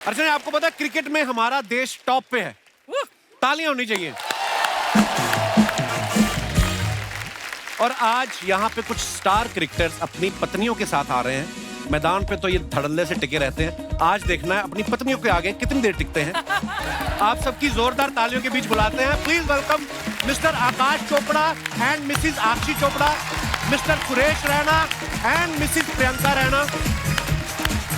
अर्चना, आपको पता है क्रिकेट में हमारा देश टॉप पे है। तालियां होनी चाहिए। और आज यहाँ पे कुछ स्टार क्रिकेटर्स अपनी पत्नियों के साथ आ रहे हैं। मैदान पे तो ये धड़ल्ले से टिके रहते हैं। आज देखना है अपनी पत्नियों के आगे कितनी देर टिकते हैं। आप सबकी जोरदार तालियों के बीच बुलाते हैं। Please welcome mister Akash Chopra and missus Aakshi Chopra, mister Suresh Raina and missus Priyanka Raina,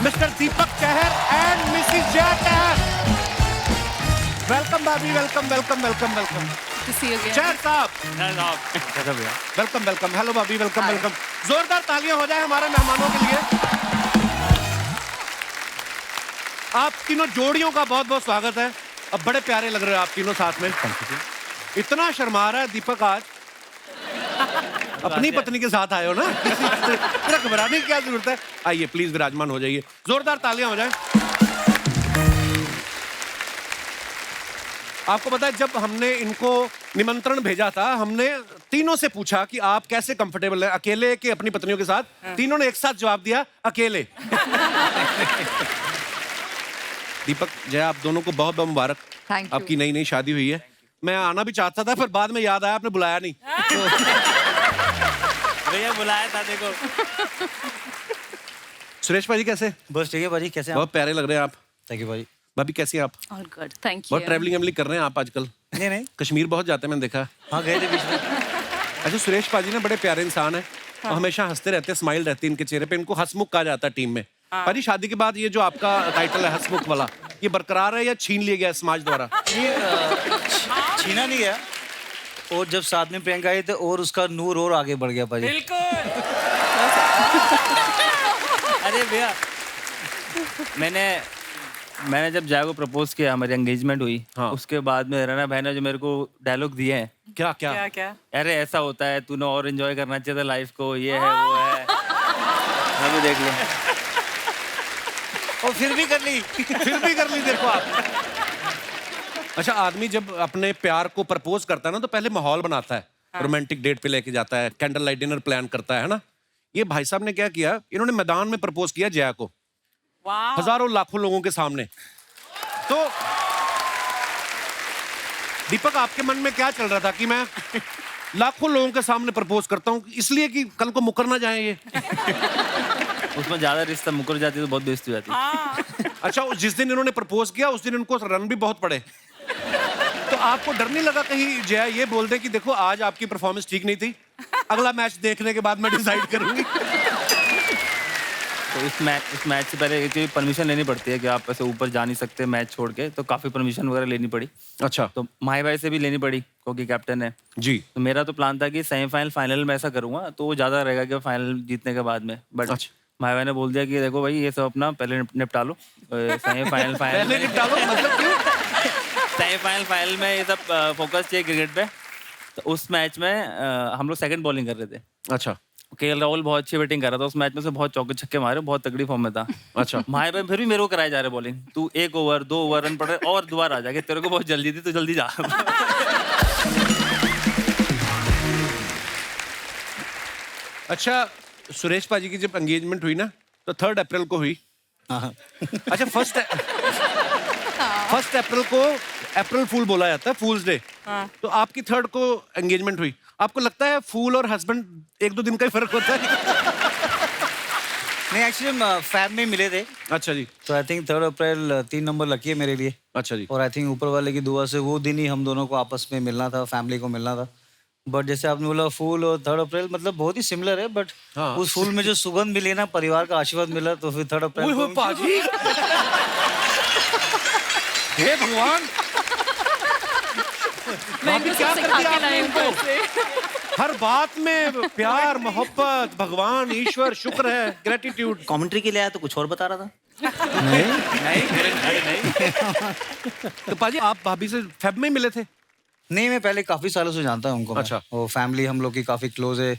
mister Deepak Chahar and missus Jaya Chahar. Welcome भाभी, welcome welcome welcome welcome. Chahar साहब वेलकम वेलकम। हेलो भाभी, वेलकम वेलकम। जोरदार तालियां हो जाए हमारे मेहमानों के लिए। आप तीनों जोड़ियों का बहुत बहुत स्वागत है। अब बड़े प्यारे लग रहे हो आप तीनों साथ में। इतना शर्मा रहा है दीपक आज। अपनी पत्नी के साथ आए हो ना, पूरा घबराने की क्या जरूरत है। आइए प्लीज विराजमान हो जाइए। जोरदार तालियां हो जाए। आपको पता है जब हमने इनको निमंत्रण भेजा था, हमने तीनों से पूछा कि आप कैसे कंफर्टेबल हैं, अकेले के अपनी पत्नियों के साथ। तीनों ने एक साथ जवाब दिया, अकेले। दीपक जया, आप दोनों को बहुत बहुत मुबारक। आपकी नई नई शादी हुई है। मैं आना भी चाहता था, पर बाद में याद आया आपने बुलाया नहीं। भैया बुलाया था देखो। सुरेश भाजी कैसे? बस ठीक है भाजी, कैसे? बहुत प्यारे लग रहे हैं आप। थैंक यू भाजी। भाभी कैसी हैं आप? All good, thank you. बहुत ट्रैवलिंग कर रहे हैं आप आजकल। नहीं कश्मीर बहुत जाते हैं, मैंने देखा। हाँ गए थे बीच में। अच्छा, सुरेश पाजी ने बड़े प्यारे इंसान है। और हमेशा हंसते रहते हैं, स्माइल रहती है इनके चेहरे पे। इनको हंसमुख कहा जाता है टीम में। पाजी, शादी के बाद ये जो आपका टाइटल है हंसमुख वाला, ये बरकरार है या छीन लिया गया समाज द्वारा? छीना नहीं गया। और जब साथ में प्रियंका आई थे और उसका नूर और आगे बढ़ गया पाजी। बिल्कुल। अरे भैया, मैंने जब जया को प्रपोज किया, हमारी एंगेजमेंट हुई। हाँ। उसके बाद में रैना भाई ने जो मेरे को डायलॉग दिए हैं, क्या क्या? क्या क्या? अरे ऐसा होता है, तूने और एंजॉय करना चाहिए था लाइफ को, ये है वो है। अभी देख लो। और फिर भी कर ली। देखो आप। अच्छा, आदमी जब अपने प्यार को प्रपोज करता है ना, तो पहले माहौल बनाता है। रोमांटिक डेट पे लेके जाता है, कैंडल लाइट डिनर प्लान करता है ना। ये भाई साहब ने क्या किया, इन्होंने मैदान में प्रपोज किया जया को। हजारों लाखों लोगों के सामने। तो दीपक, आपके मन में क्या चल रहा था कि मैं लाखों लोगों के सामने प्रपोज करता हूँ इसलिए कि कल को मुकर ना जाए ये? उसमें ज्यादा रिश्ता मुकर जाती तो बहुत बेइज्जती हो जाती। अच्छा, जिस दिन इन्होंने प्रपोज किया उस दिन इनको रन भी बहुत पड़े। तो आपको डर नहीं लगा कहीं जया ये बोल दे कि देखो आज आपकी परफॉर्मेंस ठीक नहीं थी, अगला मैच देखने के बाद मैं डिसाइड करूंगी? तो इस मैच से पहले परमिशन लेनी पड़ती है कि आप ऐसे ऊपर जा नहीं सकते मैच छोड़ के, तो काफी परमिशन वगैरह लेनी पड़ी। अच्छा। तो माही भाई से भी लेनी पड़ी क्योंकि कैप्टन है जी। तो मेरा तो प्लान था कि सेमीफाइनल फाइनल में ऐसा करूंगा तो वो ज्यादा रहेगा कि फाइनल जीतने के बाद में। बट अच्छा। माही भाई ने बोल दिया कि देखो भाई ये सब अपना पहले निपटा लो, सेमीफाइनल पहले निपटा लो मतलब क्यों? सेमीफाइनल फाइनल में ये सब फोकस चाहिए क्रिकेट पे। तो उस मैच में हम लोग सेकंड बॉलिंग कर रहे थे। अच्छा। केएल राहुल बहुत अच्छी बैटिंग कर रहा था उस मैच में, से बहुत चौके छक्के मारे, बहुत तगड़ी फॉर्म में था। अच्छा। माही भाई फिर भी मेरे को कराए जा रहे बॉलिंग, तू 1 ओवर 2 ओवर रन पड़ रहे और दोबारा आ जाके, तेरे को बहुत जल्दी थी तो जल्दी जा। अच्छा, सुरेश पाजी की जब एंगेजमेंट हुई ना तो 3 अप्रैल को हुई। अच्छा, 1 अप्रैल को अप्रैल फूल बोला जाता है, फूल्स डे। तो आपकी 3 को एंगेजमेंट हुई। आपको लगता है फूल और हस्बैंड 1-2 दिन का ही फर्क होता है? नहीं, एक्चुअली फैब में मिले थे। अच्छा जी। तो I think 3 April 3 number lucky है मेरे लिए। अच्छा जी। और आई थिंक ऊपर वाले की दुआ से वो दिन ही हम दोनों को आपस में मिलना था, फैमिली को मिलना था। बट जैसे आपने बोला फूल और 3 अप्रैल मतलब बहुत ही सिमिलर है। बट हाँ। उस फूल में जो सुगंध मिली ना, परिवार का आशीर्वाद मिला, तो फिर 3 अप्रैल को पाजी। हे भगवान, मैं भी क्या सबसे कर खा दिया के आपने लाई हूँ इनको? घर से। हर बात में प्यार, मोहब्बत, भगवान, ईश्वर, शुक्र है, ग्रेटिट्यूड। कमेंट्री के लिए आया तो कुछ और बता रहा था। तो पाजी, आप भाभी से फेब में मिले थे? नहीं, मैं पहले काफी सालों से जानता हूँ उनको। अच्छा। वो फैमिली हम लोग की काफी क्लोज है।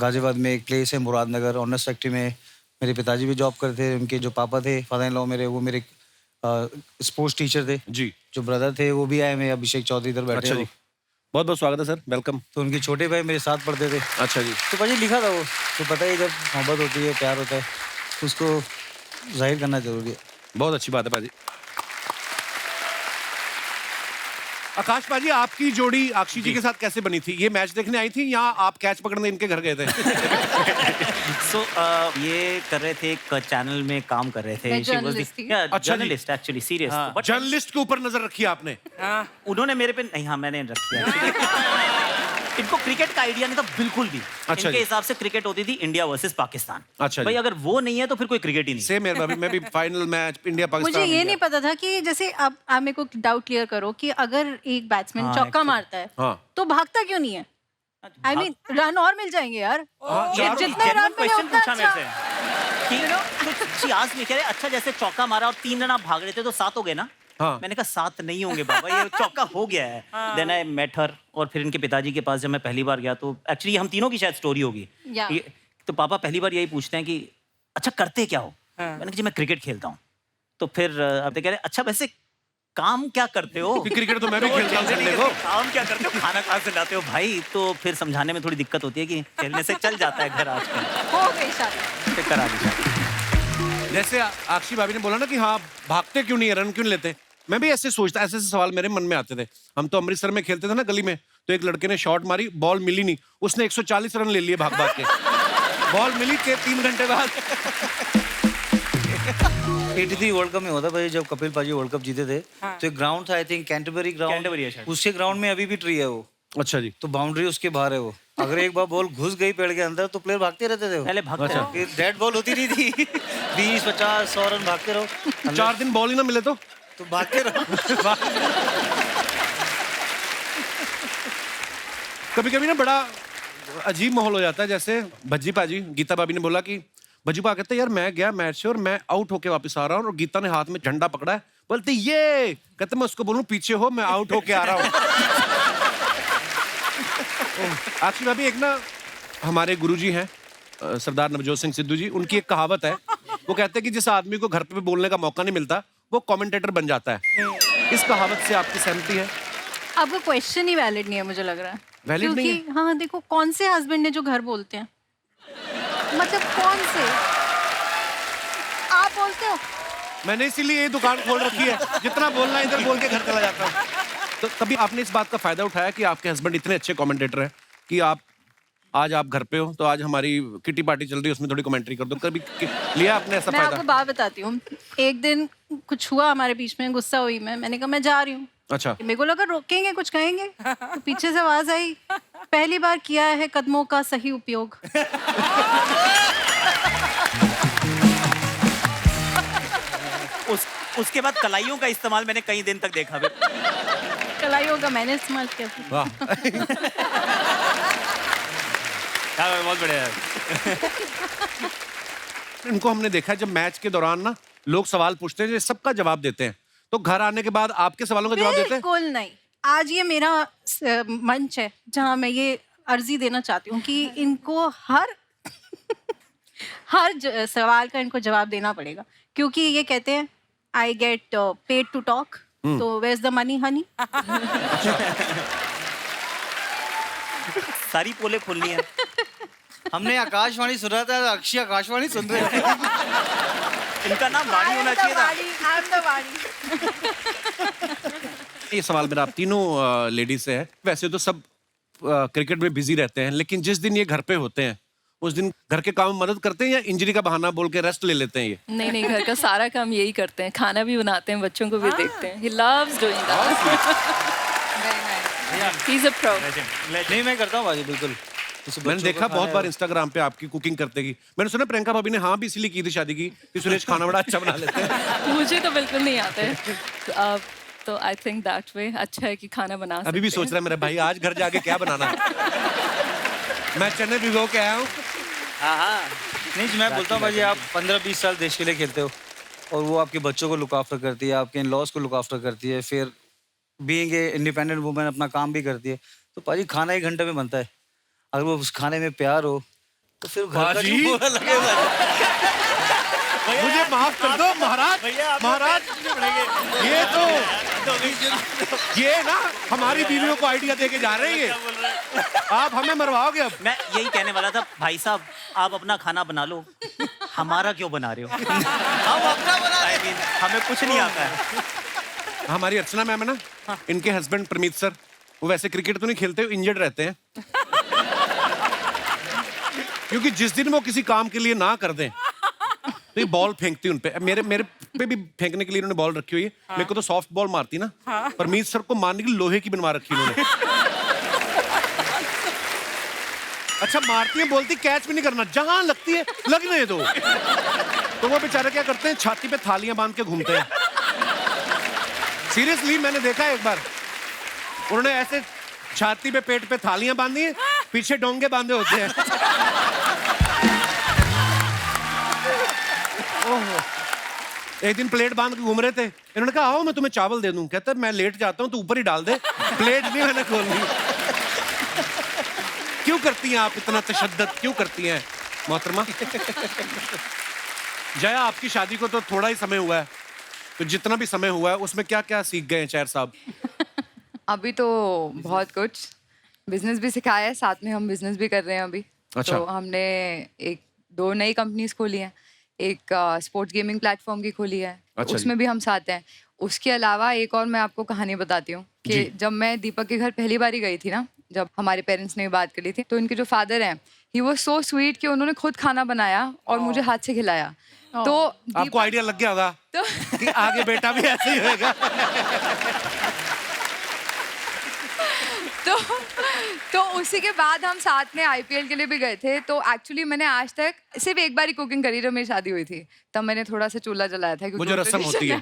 गाजियाबाद में एक प्लेस है मुरादनगर, ऑनर्स फैक्ट्री में मेरे पिताजी भी जॉब करते थे। उनके जो पापा थे, फादर इन लॉ मेरे, वो मेरे स्पोर्ट्स टीचर थे जी। जो ब्रदर थे वो भी आए, मैं अभिषेक चौधरी इधर बैठे। अच्छा जी, बहुत बहुत स्वागत है सर, वेलकम। तो उनके छोटे भाई मेरे साथ पढ़ते थे। अच्छा जी। तो भाजी लिखा था वो, तो पता ही जब मोहब्बत होती है, प्यार होता है, उसको जाहिर करना जरूरी है। बहुत अच्छी बात है पाजी। आकाश पाजी, आपकी जोड़ी अक्षी जी के साथ कैसे बनी थी? ये मैच देखने आई थी या आप कैच पकड़ने इनके घर गए थे? सो ये कर रहे थे, एक चैनल में काम कर रहे थे। मैं journalist थी। अच्छा जी। Journalist actually, serious. But journalist के ऊपर नजर रखी आपने? उन्होंने मेरे पे नहीं, हाँ मैंने रखी है। इनको क्रिकेट का आइडिया नहीं था बिल्कुल भी। अच्छा इनके जी। हिसाब से क्रिकेट होती थी इंडिया वर्सेस पाकिस्तान। अच्छा जी। भाई अगर वो नहीं है तो फिर कोई क्रिकेट ही नहीं। सेम है, मैं भी फाइनल मैच इंडिया पाकिस्तान। मुझे ये नहीं पता था कि जैसे आप मेरे को डाउट क्लियर करो कि अगर एक बैट्समैन हाँ, चौका actually। मारता है हाँ। तो भागता क्यों नहीं है? आई मीन रन और मिल जाएंगे यार। ये जितने genuine रन मिले question उतना पूछा मेरे अच्छा। से कि कुछ आज नहीं कह रहे, अच्छा जैसे चौका मारा और 3 रन आप भाग रहे थे तो 7 हो गए ना। हाँ। मैंने कहा 7 नहीं होंगे बाबा, ये चौका हो गया है। देन आई मेट हर, और फिर इनके पिताजी के पास जब मैं पहली बार गया तो एक्चुअली हम तीनों की शायद स्टोरी होगी। Yeah. तो पापा पहली बार यही पूछते हैं कि अच्छा करते क्या हो? मैंने कहा जी मैं क्रिकेट खेलता हूँ। तो फिर अब तो कह रहे अच्छा वैसे काम क्या करते हो? कि क्रिकेट तो मैं भी खेलता हूँ संडे को। काम क्या करते हो, खाना कहाँ से लाते हो भाई? तो फिर समझाने में थोड़ी दिक्कत होती है कि खेलने से चल जाता है घर आजकल। हो गई शादी। फिर करा दी शादी। जैसे अक्षी भाभी ने बोला ना कि हाँ भागते क्यों नहीं है, रन क्यों नहीं लेते, मैं भी ऐसे सोचता, ऐसे सवाल मेरे मन में आते थे। हम तो अमृतसर में खेलते थे ना गली में, तो एक लड़के ने शॉट मारी, बॉल मिली नहीं, उसने 140 रन ले लिए भाग भाग के। बॉल मिली के 3 घंटे बाद। 83 वर्ल्ड कप में होता भाई, जब कपिल पाजी वर्ल्ड कप जीते थे। तो एक ग्राउंड था, आई थिंक कैंटरबरी कैंटरबरी है ग्राउंड, शायद। उसके ग्राउंड में अभी भी ट्री है वो। अच्छा जी। तो बाउंड्री उसके बाहर है वो। अगर एक बार बॉल घुस गई पेड़ के अंदर तो प्लेयर भागते रहते थे वो। पहले भागते अच्छा। रहो। फिर डेड बॉल होती नहीं थी। 20, 50, 100 रन भागते रहो। 4 दिन बॉल ही ना मिले तो भागते रहो। कभी कभी ना बड़ा अजीब माहौल हो जाता है। जैसे भज्जी पाजी, गीता भाभी ने बोला कि भज्जी पा कहते यार मैं गया मैच से और मैं आउट होके वापस आ रहा हूँ और गीता ने हाथ में झंडा पकड़ा है, बोलते ये कहते मैं उसको बोलूं पीछे हो, मैं आउट होके आ रहा हूँ। अक्षी भाभी, एक ना हमारे गुरुजी हैं सरदार नवजोत सिंह सिद्धू जी, उनकी एक कहावत है, वो कहते हैं कि जिस आदमी को घर पे बोलने का मौका नहीं मिलता वो कमेंटेटर बन जाता है। इस कहावत से आपकी सहमति है? आपका क्वेश्चन ही वैलिड नहीं है मुझे लग रहा है। Valid नहीं क्योंकि हाँ देखो, कौन से हस्बैंड ने जो घर बोलते हैं, मतलब कौन से? आप बोलते हो? मैंने इसीलिए ये दुकान खोल रखी है, जितना बोलना है इधर बोल के घर चला जाता हूँ। तो कभी आपने इस बात का फायदा उठाया कि आपके हस्बैंड इतने अच्छे कमेंटेटर हैं कि आज आप घर पे हो तो आज हमारी किटी पार्टी चल रही है उसमें थोड़ी कमेंट्री कर दो, कभी लिया आपने ऐसा मैं आपको फायदा? बात बताती हूँ। एक दिन कुछ हुआ हमारे बीच में, गुस्सा हुई मैंने कहा मैं जा रही हूँ। अच्छा। मेरे को लगा रोकेंगे, कुछ कहेंगे, तो पीछे से आवाज आई, पहली बार किया है कदमों का सही उपयोग। उसके बाद कलाइयों का इस्तेमाल मैंने कई दिन तक देखा। कलाइयों का मैंने इस्तेमाल किया था। वाह। बहुत बढ़िया है। इनको हमने देखा है जब मैच के दौरान ना लोग सवाल पूछते हैं, ये सबका जवाब देते हैं, तो घर आने के बाद आपके सवालों का जवाब देते हैं? बिल्कुल नहीं। आज ये मेरा मंच है जहाँ मैं ये अर्जी देना चाहती हूँ कि इनको हर सवाल का इनको जवाब देना पड़ेगा, क्योंकि ये कहते हैं I get paid to talk, तो where is the money honey. सारी पोले खोलनी है। हमने आकाशवाणी सुना था, अक्षय आकाशवाणी सुन रहे थे। इनका नाम वाणी होना चाहिए था। आई एम द वाणी। ये सवाल मेरा आप तीनों लेडीज से है। वैसे तो सब क्रिकेट में बिजी रहते हैं, लेकिन जिस दिन ये घर पे होते हैं उस दिन घर के काम में मदद करते हैं या इंजरी का बहाना बोल के रेस्ट ले लेते हैं ये? नहीं नहीं, घर का सारा काम यही करते हैं, खाना भी बनाते हैं, बच्चों को भी देखते हैं। He loves doing that. He's a pro. नहीं, मैं करता हूँ बाजी, बिल्कुल। मैंने देखा बहुत बार इंस्टाग्राम पे आपकी कुकिंग करते की। मैंने सुना प्रियंका भाभी ने हाँ भी इसीलिए की थी शादी की कि सुरेश खाना बड़ा अच्छा बना लेते हैं। मुझे तो बिल्कुल नहीं आता है, तो आई थिंक दैट वे अच्छा है कि खाना बना सकते अभी भी सोच रहा है मेरा भाई आज घर जाके क्या बनाना है। मैं चेन्नई भिगो के आया हूँ। हाँ। नहीं, मैं बोलता हूँ भाजी, आप 15-20 साल देश के लिए खेलते हो और वो आपके बच्चों को लुक आफ्टर करती है, आपके इन लॉज को लुक आफ्टर करती है, फिर बीइंग ए इंडिपेंडेंट वुमेन अपना काम भी करती है, तो पाजी खाना 1 घंटे में बनता है। अगर वो उस खाने में प्यार हो तो फिर घर का बाजी? जो बुरा लगेगा। मुझे माफ कर दो महाराज। महाराज ये तो ये ना हमारी बीवियों को आइडिया दे के जा रहे हैं। आप हमें मरवाओगे अब। मैं यही कहने वाला था, भाई साहब आप अपना खाना बना लो, हमारा क्यों बना रहे हो? हम अपना बना I mean, हमें कुछ नहीं आता है। हमारी अर्चना मैम है ना, इनके हस्बैंड प्रमीत सर, वो वैसे क्रिकेट तो नहीं खेलते, इंजर्ड रहते हैं। क्योंकि जिस दिन वो किसी काम के लिए ना कर दें तो ये बॉल फेंकती उन पे। मेरे पे भी फेंकने के लिए इन्होंने बॉल रखी हुई है। मेरे को तो सॉफ्ट बॉल मारती ना, परमीत सर को मारने के लिए लोहे की बनवा रखी उन्होंने। अच्छा मारती है, बोलती कैच भी नहीं करना, जहां लगती है लगने दो। तो वो बेचारे क्या करते हैं, छाती पे थालियां बांध के घूमते हैं। सीरियसली मैंने देखा है एक बार, उन्होंने ऐसे छाती पे पेट पे थालियां बांधी हैं, पीछे डोंगे बांधे होते हैं। ओहो। एक दिन प्लेट बांध के घूम रहे थे, इन्होंने कहा आओ मैं तुम्हें चावल दे दूं। कहता मैं लेट जाता हूं, तू ऊपर ही डाल दे, प्लेट नहीं मैंने खोलनी। क्यों करती हैं आप इतना तशद्दुद, क्यों करती हैं मोहतरमा? जया, आपकी शादी को तो थोड़ा ही समय हुआ है, तो जितना भी समय हुआ है उसमें क्या क्या सीख गए हैं चैर साहब? अभी तो बहुत कुछ, बिजनेस भी सिखाया है, साथ में हम बिजनेस भी कर रहे हैं अभी। अच्छा। तो हमने 2 नई कंपनीज खोली हैं, एक स्पोर्ट्स गेमिंग प्लेटफॉर्म की खोली है। अच्छा उसमें भी हम साथ हैं। उसके अलावा एक और मैं आपको कहानी बताती हूँ कि जब मैं दीपक के घर पहली बारी गई थी ना, जब हमारे पेरेंट्स ने बात करी थी, तो इनके जो फादर हैं, ही वाज सो स्वीट कि उन्होंने खुद खाना बनाया और मुझे हाथ से खिलाया। तो आपको आइडिया लग गया होगा तो कि आगे बेटा भी ऐसे ही होगा। तो उसी के बाद हम साथ में आईपीएल के लिए भी गए थे। तो एक्चुअली मैंने आज तक सिर्फ एक बार ही कुकिंग करी, जब मेरी शादी हुई थी तब मैंने थोड़ा सा चूल्हा जलाया था। वो जो रस्म होती है,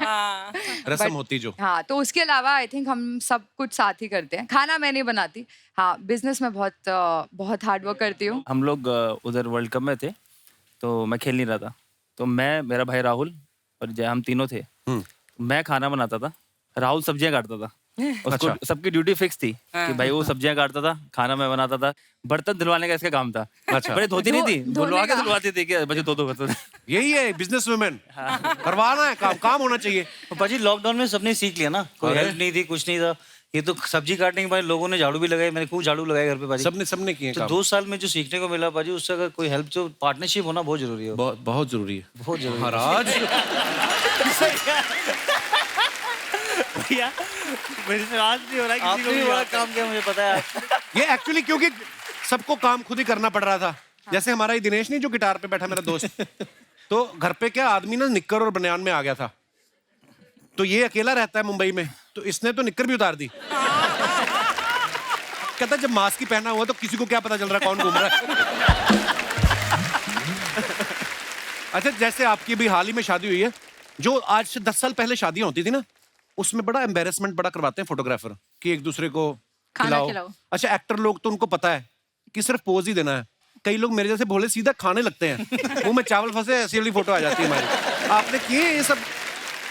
रस्म होती जो। हाँ, तो उसके अलावा आई थिंक हम सब कुछ साथ ही करते हैं। खाना मैं नहीं बनाती, हाँ बिजनेस में बहुत हार्ड वर्क करती हूँ। हम लोग उधर वर्ल्ड कप में थे, तो मैं खेल नहीं रहा था, तो मैं, मेरा भाई राहुल और जय, हम तीनों थे। मैं खाना बनाता था, राहुल सब्जियां काटता था। उसको सबकी ड्यूटी फिक्स थी कि भाई वो सब्जियां काटता था, खाना मैं बनाता था, बर्तन धुलवाने का इसका काम था। अच्छा। बड़े धोती नहीं थी, धुलवा के धुलवाती थी कि बच्चे दो करते थे। यही है बिजनेस वुमेन, करवाना है काम, काम होना चाहिए। तो पाजी लॉकडाउन में सबने सीख लिया ना, कोई हेल्प नहीं थी, कुछ नहीं था। ये तो सब्जी काटने के बाद लोगों ने झाड़ू भी लगाई, मैंने खूब झाड़ू लगाया घर पे पाजी। सबने किए तो काम। 2 साल में जो सीखने को मिला पाजी, उससे अगर कोई हेल्प, जो पार्टनरशिप होना बहुत जरूरी है। बहुत जरूरी है, बहुत जरूरी है। महाराज। भैया मेरे से आज नहीं हो रहा, किसी को भी बड़ा काम किया, मुझे पता है। ये एक्चुअली क्योंकि सबको काम खुद ही करना पड़ रहा था। जैसे हमारा ये दिनेश नहीं, जो गिटार पे बैठा मेरा दोस्त, तो घर पे क्या आदमी ना निक्कर और बनियान में आ गया था, तो ये अकेला रहता है मुंबई में, तो इसने तो निक्कर भी उतार दी। कहता जब मास्क ही पहना हुआ तो किसी को क्या पता चल रहा कौन घूम रहा है। अच्छा, जैसे आपकी भी हाल ही में शादी हुई है, जो आज से 10 साल पहले शादियां होती थी ना, उसमें बड़ा एम्बेरसमेंट बड़ा करवाते हैं फोटोग्राफर कि एक दूसरे को खाना खिलाओ। खिलाओ। अच्छा, एक्टर लोग तो उनको पता है कि सिर्फ पोज ही देना है। कई लोग मेरे जैसे भोले सीधा खाने लगते हैं, मुंह में चावल फंसे ऐसी वाली फोटो आ जाती है हमारी। आपने किए ये सब?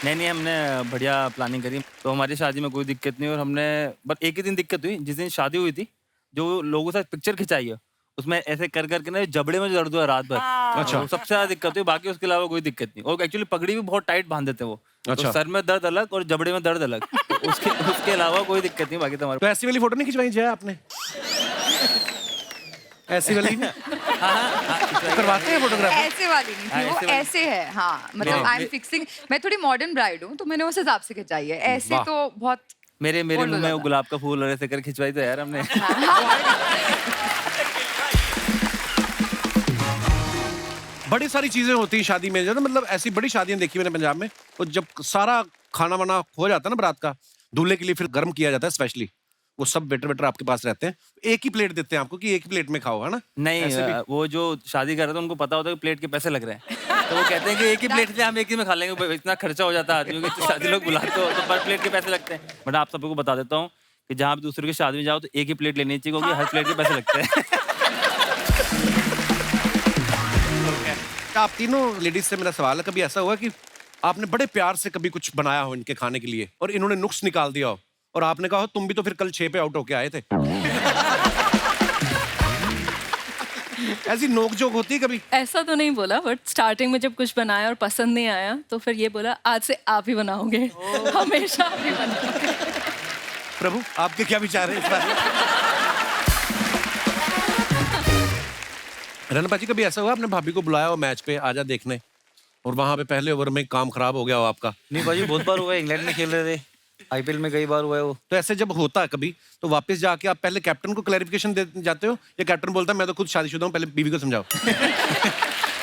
नहीं, हमने बढ़िया प्लानिंग करी, तो हमारी शादी में कोई दिक्कत नहीं। और हमने बस एक ही दिन दिक्कत हुई, जिस दिन शादी हुई थी, जो लोगों के साथ पिक्चर खिंचाई है, उसमें ऐसे कर करके ना जबड़े में दर्द हुआ रात भर। अच्छा। तो सबसे ज्यादा दिक्कत हुई, बाकी उसके अलावा कोई दिक्कत नहीं। और एक्चुअली पगड़ी भी बहुत टाइट बांध देते हैं वो। अच्छा। तो सर में दर्द अलग और जबड़े में दर्द अलग। तो उसके अलावा कोई दिक्कत नहीं, बाकी तुम्हारे। तो ऐसी वाली फोटो नहीं खिंचवाई जय आपने? ऐसी वाली करवाते हैं फोटोग्राफर? ऐसे वाली नहीं थी, वो ऐसे है। हाँ, मतलब आई एम फिक्सिंग, मैं थोड़ी मॉडर्न ब्राइड हूँ, तो मैंने उस हिसाब से खिंचाई है। ऐसे तो बहुत मेरे बोल मुंह में ज़्यादा। वो गुलाब का फूल और ऐसे कर खिंचवाई तो यार हमने। बड़ी सारी चीजें होती हैं शादी में, जो ना मतलब ऐसी बड़ी शादियां देखी मैंने पंजाब में, तो जब सारा खाना वाना हो जाता है ना बारात का, दूल्हे के लिए फिर गर्म किया जाता है स्पेशली। वो सब वेटर आपके पास रहते हैं, एक ही प्लेट देते हैं आपको कि एक ही प्लेट में खाओ, है ना? नहीं, ऐसे भी? वो जो शादी कर रहे थे उनको पता होता है कि प्लेट के पैसे लग रहे हैं, तो वो कहते हैं कि एक ही प्लेट से हम एक ही में खा लेंगे, इतना खर्चा हो जाता है आदमियों के, तो शादी लोग बुलाते हो तो पर प्लेट के पैसे लगते हैं। बट आप सबको बता देता हूँ कि जहाँ भी दूसरे की शादी में जाओ तो एक ही प्लेट लेनी चाहिए, क्योंकि हर प्लेट के पैसे लगते हैं। आप तीनों लेडीज से मेरा सवाल है, कभी ऐसा हुआ कि आपने बड़े प्यार से कभी कुछ बनाया हो इनके खाने के लिए और इन्होंने नुक्स निकाल दिया हो और आपने कहा हो तुम भी तो फिर कल 6 पे आउट होके आए थे? ऐसी नोकझोंक होती है कभी? ऐसा तो नहीं बोला, बट स्टार्टिंग में जब कुछ बनाया और पसंद नहीं आया तो फिर ये बोला आज से आप ही बनाओगे, हमेशा आप ही बनाओगे। प्रभु आपके क्या विचार है इस बारे में? रनपा जी, कभी ऐसा हुआ आपने भाभी को बुलाया हो मैच पे, आजा देखने, और वहां पे पहले ओवर में काम खराब हो गया हो आपका? नहीं भाजी, बहुत बार हुआ है। इंग्लैंड में खेल रहे थे, आईपीएल में कई बार हुआ है वो। तो ऐसे जब होता है कभी तो वापस जाके आप पहले कैप्टन को क्लैरिफिकेशन दे जाते हो या कैप्टन बोलता है मैं तो खुद शादीशुदा हूँ, पहले बीवी को समझाओ?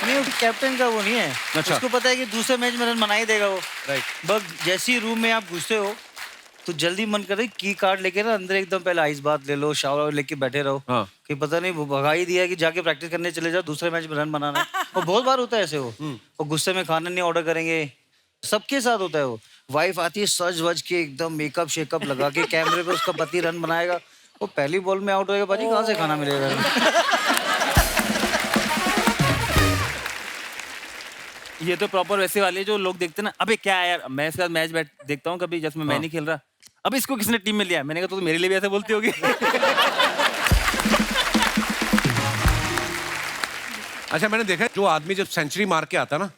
नहीं, वो कैप्टन का वो नहीं है। अच्छा। उसको पता है कि दूसरे मैच में रन बना ही देगा वो। राइट। बस जैसे ही रूम में आप घुसते हो तो जल्दी मन करे की कार्ड लेके ना अंदर एकदम पहले आइस बात ले लो, शावर लेके बैठे रहो। हाँ। कि पता नहीं वो भगा ही दिया कि जाके प्रैक्टिस करने चले जाओ, दूसरे मैच में रन बनाना है। और बहुत बार होता है ऐसे वो। और गुस्से में खाना नहीं ऑर्डर करेंगे, सबके साथ होता है वो। वाइफ आती है सज वज के एकदम मेकअप शेकअप लगा के कैमरे पे, उसका पति रन बनाएगा, वो पहली बॉल में आउट होएगा, पाजी कहाँ से खाना मिलेगा? ये तो प्रॉपर वैसे वाले हैं जो लोग देखते हैं ना, अबे क्या है यार, मैं इसके साथ मैच देखता हूँ कभी, जैसे मैं नहीं खेल रहा, अब इसको किसने टीम में लिया? मैंने कहा तो मेरे लिए भी ऐसे बोलती होगी। अच्छा, मैंने देखा है जो आदमी जब सेंचुरी मार के आता है ना,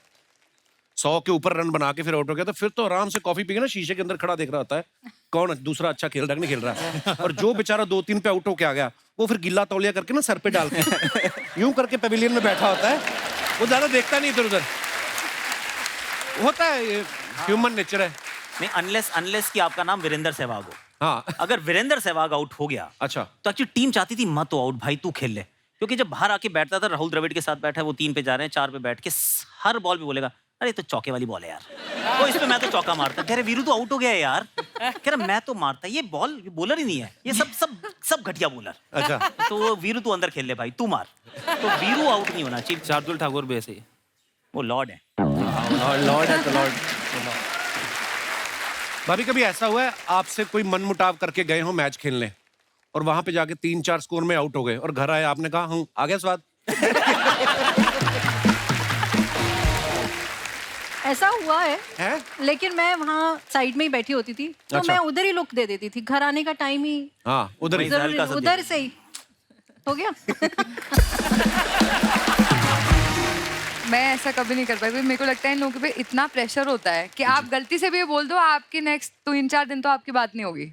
100 के ऊपर रन बना के फिर आउट हो गया, तो फिर तो आराम से कॉफी पी के ना शीशे के अंदर खड़ा देख रहा होता है कौन दूसरा अच्छा खेल रहा है कि नहीं खेल रहा है। और जो बेचारा 2-3 पे आउट होके आ गया, वो फिर गिल्ला तौलिया करके ना सर पे डाल के यूं करके पेविलियन में बैठा होता है, वो ज्यादा देखता नहीं इधर उधर। होता है, ये ह्यूमन नेचर है। नहीं, अनलेस कि आपका नाम वीरेंद्र सहवाग हो। हाँ। अगर वीरेंद्र सहवाग आउट हो गया अच्छा। तो एक्चुअली टीम चाहती थी मत हो आउट भाई, तू खेल ले, क्योंकि जब बाहर आके बैठता था, राहुल द्रविड़ के साथ बैठा है, वो 3 पे जा रहे हैं, 4 पे बैठ के हर बॉल पे बोलेगा अरे तो चौके वाली बॉल है यार, वो इस पे मैं तो चौका मारता। कह रहे वीरू तो आउट हो गया है यार, कह रहा मैं तो मारता, ये बॉल बॉलर ही नहीं है, ये सब घटिया बॉलर। अच्छा। तो वीरू तू अंदर खेल ले भाई, तू मार। तो वीरू आउट नहीं होना चाहिए। शार्दुल ठाकुर भी ऐसे ही है। वो लॉर्ड है। लॉर्ड है तो लॉर्ड। भाभी कभी ऐसा हुआ है आपसे कोई मनमुटाव करके गए हो मैच खेलने और वहां पे जाके 3-4 स्कोर में आउट हो गए और घर आए, आपने कहा हूँ आ गया स्वाद? ऐसा हुआ है? लेकिन मैं वहाँ साइड में ही बैठी होती थी, तो अच्छा। मैं उधर ही लुक दे देती थी। घर आने का टाइम ही हाँ, उधर ही। जरूरी, हल्का सा दे उधर देती। से ही हो गया। मैं ऐसा कभी नहीं कर पाई, क्योंकि मेरे को लगता है इन लोगों पे इतना प्रेशर होता है कि आप गलती से भी ये बोल दो, आपकी नेक्स्ट 3-4 दिन तो आपकी बात नहीं होगी।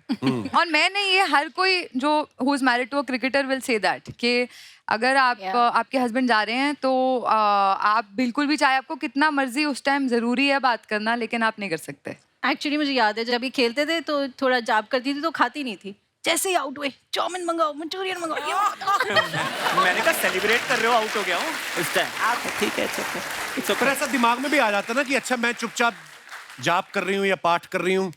और मैं नहीं, ये हर कोई जो who is married to a cricketer will say that कि अगर आप आपके हस्बैंड जा रहे हैं तो आप बिल्कुल भी, चाहे आपको कितना मर्जी उस टाइम जरूरी है बात करना, लेकिन आप नहीं कर सकते। एक्चुअली मुझे याद है जब ये खेलते थे तो थोड़ा जाप करती थी तो खाती नहीं थी। जैसे ही आउट हुए, चाउमीन मंगाओ, मंचूरियन मंगाओ, ये मंगाओ। मैंने कहा सेलिब्रेट कर रहे हो, आउट हो गया हूँ इस टाइम। ठीक है, अच्छा। फिर ऐसा दिमाग में भी आ जाता है ना कि अच्छा मैं चुपचाप जाप कर रही हूँ या पाठ कर रही हूँ,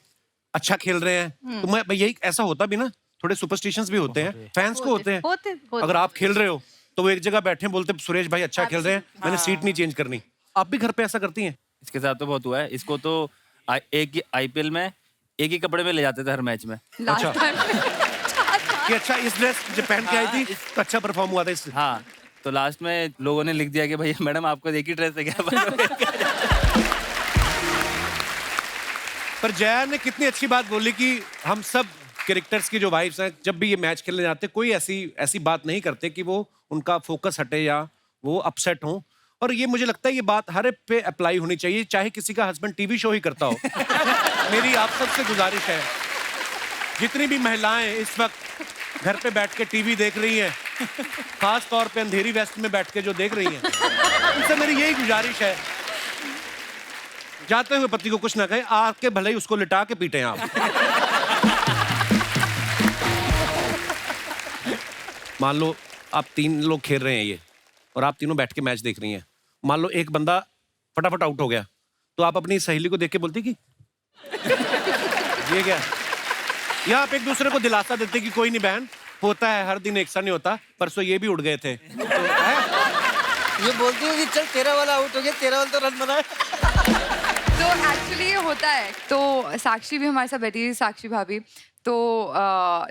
अच्छा खेल रहे हैं, तो मैं यही ऐसा होता भी ना, थोड़े सुपरस्टिशंस भी होते हैं, फैंस को होते हैं। होते। अगर आप खेल रहे हो तो वो एक जगह बैठे बोलते सुरेश भाई अच्छा खेल रहे हैं, मैंने सीट नहीं चेंज करनी। आप भी घर पे ऐसा करती हैं? इसके साथ तो बहुत हुआ है। इसको तो एक ही आईपीएल में एक ही कपड़े में ले जाते थे हर मैच में। लास्ट टाइम कि अच्छा इस ड्रेस जो पहन के आई थी तो अच्छा परफॉर्म हुआ था इस। हाँ, तो लास्ट में लोगों ने लिख दिया कि भाई मैडम आपको एक ही ड्रेस है क्या? पर जया ने कितनी अच्छी बात बोली कि हम सब कैरेक्टर्स की जो वाइफ्स हैं जब भी ये मैच खेलने जाते कोई ऐसी बात नहीं करते कि वो उनका फोकस हटे या वो अपसेट हो। और ये मुझे लगता है ये बात हर एक पे अप्लाई होनी चाहिए, चाहे किसी का हस्बैंड टीवी शो ही करता हो। मेरी आप सबसे गुजारिश है, जितनी भी महिलाएं इस वक्त घर पे बैठ के टीवी देख रही हैं, खास तौर पे अंधेरी वेस्ट में बैठ के जो देख रही हैं, उनसे मेरी यही गुजारिश है, जाते हुए पति को कुछ ना कहे, आके भले ही उसको लिटा के पीटे आप। मान लो आप 3 लोग खेल रहे हैं ये और आप तीनों बैठ के मैच देख रही हैं, मान लो एक बंदा फटाफट आउट हो गया तो आप अपनी सहेली को देख के बोलती कि ये क्या, या आप एक दूसरे को दिलासा देते कि कोई नहीं बहन, होता है, हर दिन एक सा नहीं होता, परसों ये भी उड़ गए थे। तो ये बोलती हूँ कि चल तेरा वाला आउट हो गया, तेरा वाला तो रन बनाए। तो एक्चुअली ये होता है। तो साक्षी भी हमारे साथ बैठी थी, साक्षी भाभी, तो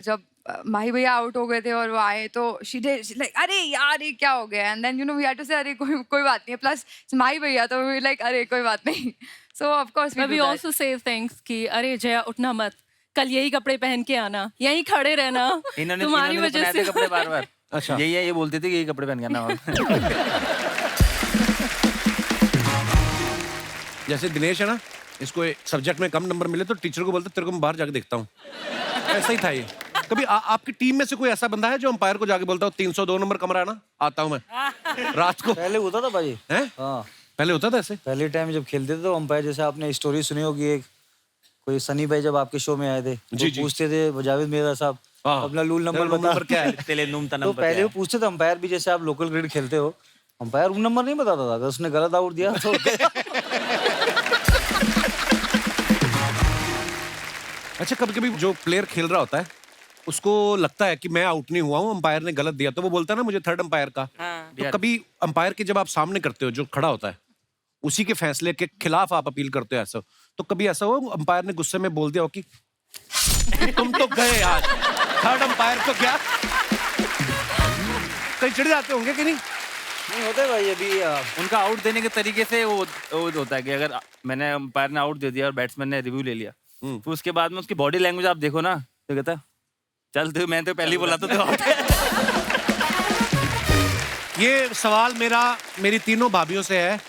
जब माही भैया आउट हो गए थे और वो आए तो शी लाइक अरे यार ये क्या हो गया, and then you know we had to say अरे कोई बात नहीं है, प्लस माही भैया तो वी लाइक अरे कोई बात नहीं। So of course we also say thanks कि अरे जया उठना मत, कल यही कपड़े पहन के आना, यहीं खड़े रहना, तुम्हारी वजह से कपड़े बार-बार। अच्छा, यही है, ये बोलते थे कि यही कपड़े पहन के आना। जैसे दिनेश है ना, इसको सब्जेक्ट में कम नंबर मिले तो टीचर को बोलते तेरे को मैं बाहर जाके देखता हूँ, ऐसा ही था ये। कभी आपकी टीम में से कोई ऐसा बंदा है जो अंपायर को जाके बोलता हूँ 302 नंबर कमरा है ना, आता हूँ मैं रात को? पहले होता था भाई। हैं? हाँ, पहले होता था ऐसे? पहले टाइम जब खेलते थे तो अंपायर, जैसे आपने स्टोरी सुनी होगी एक, कोई सनी भाई जब आपके शो में आए थे जी, वो जी। पूछते थे जावेद मिर्जा साहब हाँ। अपना रूल नंबर रूल बता नंबर क्या है? तेले नूम तनम तो पहले वो पूछते थे अंपायर भी, जैसे आप लोकल क्रिकेट खेलते हो, अंपायर रूल नंबर नहीं बताता था, अगर उसने गलत आउट दिया तो अच्छा, कभी कभी जो प्लेयर खेल रहा होता है उसको लगता है कि मैं आउट नहीं हुआ हूँ, अंपायर ने गलत दिया, तो वो बोलता है ना मुझे थर्ड अंपायर का। तो कभी अंपायर के जब आप सामने करते हो, जो खड़ा होता है उसी के फैसले के खिलाफ आप अपील करते हो, ऐसा तो कभी ऐसा हो अंपायर ने गुस्से में बोल दिया हो कि तुम तो गए आज, थर्ड अंपायर को क्या कहीं चिढ़ जाते होंगे कि नहीं? नहीं होता है भाई। अभी उनका आउट देने के तरीके से वो होता है कि अगर मैंने अंपायर ने आउट दे दिया और बैट्समैन ने रिव्यू ले लिया, तो उसके बाद में उसकी बॉडी लैंग्वेज आप देखो ना, तो कहता चल तू, मैं तो पहले ही बोला था तो आउट है। ये सवाल मेरी तीनों भाभियों से है,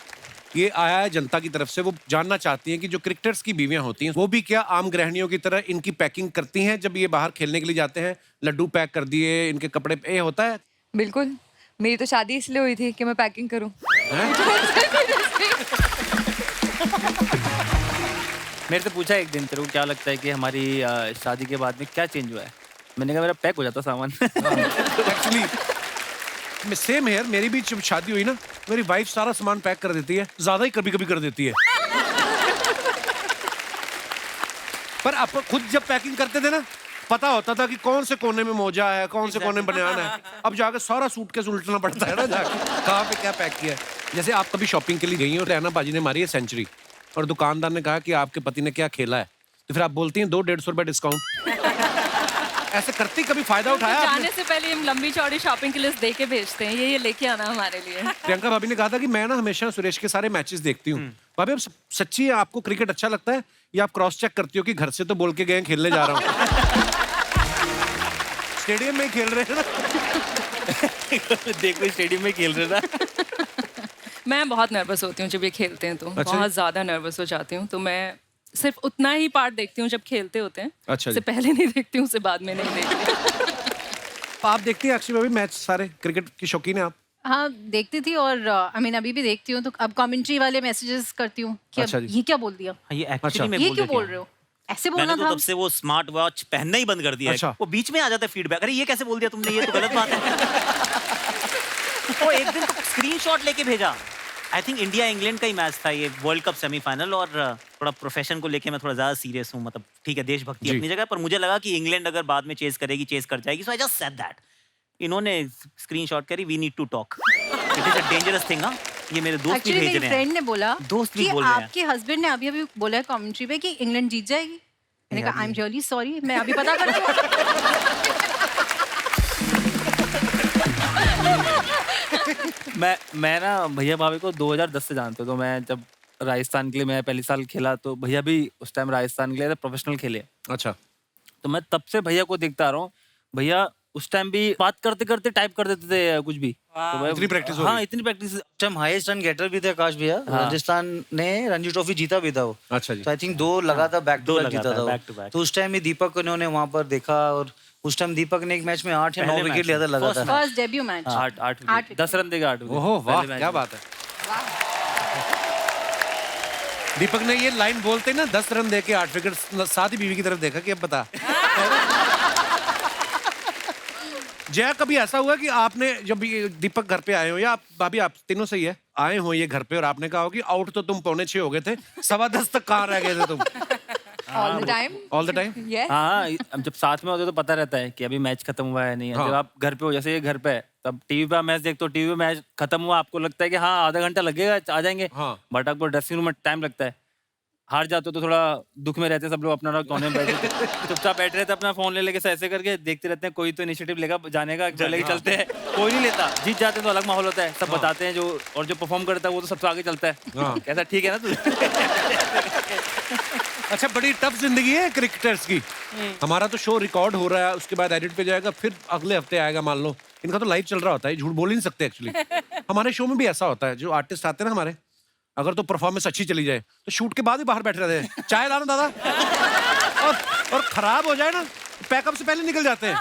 ये आया है जनता की तरफ से। वो जानना चाहती हैं कि जो क्रिकेटर्स की बीवियां होती हैं वो भी क्या आम गृहिणियों की तरह इनकी पैकिंग करती हैं जब ये बाहर खेलने के लिए जाते हैं? लड्डू पैक कर दिए, इनके कपड़े, ये होता है? बिल्कुल, मेरी तो शादी इसलिए हुई थी कि मैं पैकिंग करूं। मेरे से पूछा एक दिन, तेरे को क्या लगता है कि हमारी शादी के बाद में क्या चेंज हुआ है? मैंने कहा मेरा पैक हो जाता सामान। एक्चुअली सेम है, मेरी भी जब शादी हुई ना, मेरी वाइफ सारा सामान पैक कर देती है, ज्यादा ही कभी कभी कर देती है। पर आप खुद जब पैकिंग करते थे ना, पता होता था कि कौन से कोने में मोजा है, कौन से कोने में बनियान है। अब जाकर सारा सूटकेस उल्टना पड़ता है ना, जाके कहाँ पे क्या पैक किया है। जैसे आप कभी शॉपिंग के लिए गई हो, रैना बाजी ने मारी है सेंचुरी और दुकानदार ने कहा कि आपके पति ने क्या खेला है, तो फिर आप बोलती हैं 200-150 रुपए डिस्काउंट। ऐसे करती, कभी फायदा उठाया आपने? जाने से पहले हम लंबी चौड़ी शॉपिंग की लिस्ट दे के भेजते हैं, ये लेके आना हमारे लिए। प्रियंका भाभी ने कहा था कि मैं ना हमेशा सुरेश के सारे मैचेस देखती हूँ। भाभी, अब सच्ची है आपको क्रिकेट अच्छा लगता है या आप क्रॉस चेक करती हो कि घर से तो बोल के गए हैं खेलने जा रहा हूँ, स्टेडियम में ही खेल रहे हैं ना? देखो स्टेडियम में खेल रहे था। मैं बहुत नर्वस होती हूँ जब ये खेलते हैं, तो अच्छा। बहुत ज्यादा नर्वस हो जाती हूँ। तो मैं सिर्फ उतना ही पार्ट देखती हूँ जब खेलते होते हैं। अच्छा जी। उससे पहले नहीं देखती हूँ, उससे बाद में नहीं देखती। आप देखती हैं अक्षय भाभी मैच सारे? क्रिकेट की शौकीन है आप? हाँ, देखती थी और अभी भी देखती हूँ। तो अब कमेंट्री वाले मैसेजेस करती हूँ कि अच्छा अब जी। ये क्या बोल दिया, ये अच्छा। एक्चुअली में ये बोल क्यों देते बोल हैं। रहे हो, ऐसे बोलना मैंने तो था। तब से वो स्मार्ट वॉच पहनना ही बंद कर दिया अच्छा। है। वो बीच में आ जाता है फीडबैक, अरे ये कैसे बोल दिया तुमने, ये तो गलत बात है। वो एक दिन तो स्क्रीनशॉट लेके भेजा। आई थिंक इंडिया इंग्लैंड का ही मैच था ये, वर्ल्ड कप सेमीफाइनल, और थोड़ा प्रोफेशन को लेके मैं थोड़ा ज्यादा सीरियस हूँ। मतलब ठीक है, देशभक्ति जी। अपनी जगह, पर मुझे लगा कि इंग्लैंड अगर बाद में चेस करेगी, चेस कर जाएगी, so I just said that. इन्होंने स्क्रीनशॉट करी, we need to talk, it is a dangerous thing. ये मेरे दोस्त भी एक्चुअली भेज मेरी रहे हैं। फ्रेंड ने बोला दोस्त भी कि बोल रहे हैं। आपके हस्बैंड ने अभी बोला है कमेंट्री पे कि इंग्लैंड जीत जाएगी। मैंने कहा आई एम रियली सॉरी, मैं अभी पता करती हूँ। मैं ना भैया भाभी को 2010 से जानते हो, तो मैं जब राजस्थान के लिए मैं पहले साल खेला, तो भैया भी उस टाइम राजस्थान के लिए प्रोफेशनल खेले। अच्छा। तो मैं तब से भैया को देखता आ रहा हूँ। भैया उस टाइम भी बात करते करते टाइप कर देते थे कुछ भी। तो मैं- इतनी practice हो हाँ, गई। इतनी practice. Time highest run getter भी थे आकाश भैया। राजस्थान ने रणजी ट्रॉफी जीता भी था वो। अच्छा जी। तो आई थिंक 2 लगातार बैक टू दो बैक जीता लगातार था back to वो। back। तो उस टाइम भी दीपक को इन्होंने वहां पर देखा, और उस टाइम दीपक ने एक मैच में 8 या 9 पहले विकेट मैच लिया था में, लगातार। First debut match. 8 10 रन देगा 8 ओहो वाह, क्या बात है। दीपक ने ये लाइन बोलते ना 10 रन देके 8 विकेट, साथ ही बीवी की तरफ देखा कि अब बता। जया, कभी ऐसा हुआ कि आपने जब ये दीपक घर पे आए हो, या आप भाभी आप तीनों से ही है, आए हो ये घर पे और आपने कहा हो कि आउट तो तुम 9:45 हो गए थे, 10:15 तक कहाँ रह गए थे तुम? All the time. All the time? Yes. हाँ, अब जब साथ में होते तो पता रहता है कि अभी मैच खत्म हुआ है नहीं है। हाँ। जब आप घर पे हो, जैसे ये घर पे है, तब टीवी पे मैच देखते हो, टीवी पे मैच खत्म हुआ, आपको लगता है कि हाँ आधा घंटा लगेगा, आ जाएंगे। हाँ। बट आपको ड्रेसिंग रूम में टाइम लगता है। हार जाते हो तो थोड़ा दुख में रहते हैं सब लोग, अपना कोने में बैठे चुपचाप बैठे रहते हैं, अपना फोन ले लेके ऐसे करके देखते रहते हैं, कोई तो इनिशिएटिव लेगा जाने का, चले के चलते हैं। कोई नहीं लेता, जीत जाते हैं तो अलग माहौल होता है, सब बताते हैं जो, और जो परफॉर्म करता है वो तो सबसे आगे चलता है। हाँ। कैसा ठीक है ना तू? अच्छा, बड़ी टफ जिंदगी है क्रिकेटर्स की। हमारा तो शो रिकॉर्ड हो रहा है, उसके बाद एडिट पे जाएगा, फिर अगले हफ्ते आएगा, मान लो। इनका तो लाइव चल रहा होता है, झूठ बोल ही नहीं सकते एक्चुअली। हमारे शो में भी ऐसा होता है, जो आर्टिस्ट आते हैं ना हमारे, अगर तो परफॉर्मेंस अच्छी चली जाए तो शूट के बाद भी बाहर बैठे रहते हैं, चाय लाना दादा, और खराब हो जाए ना पैकअप से पहले निकल जाते हैं,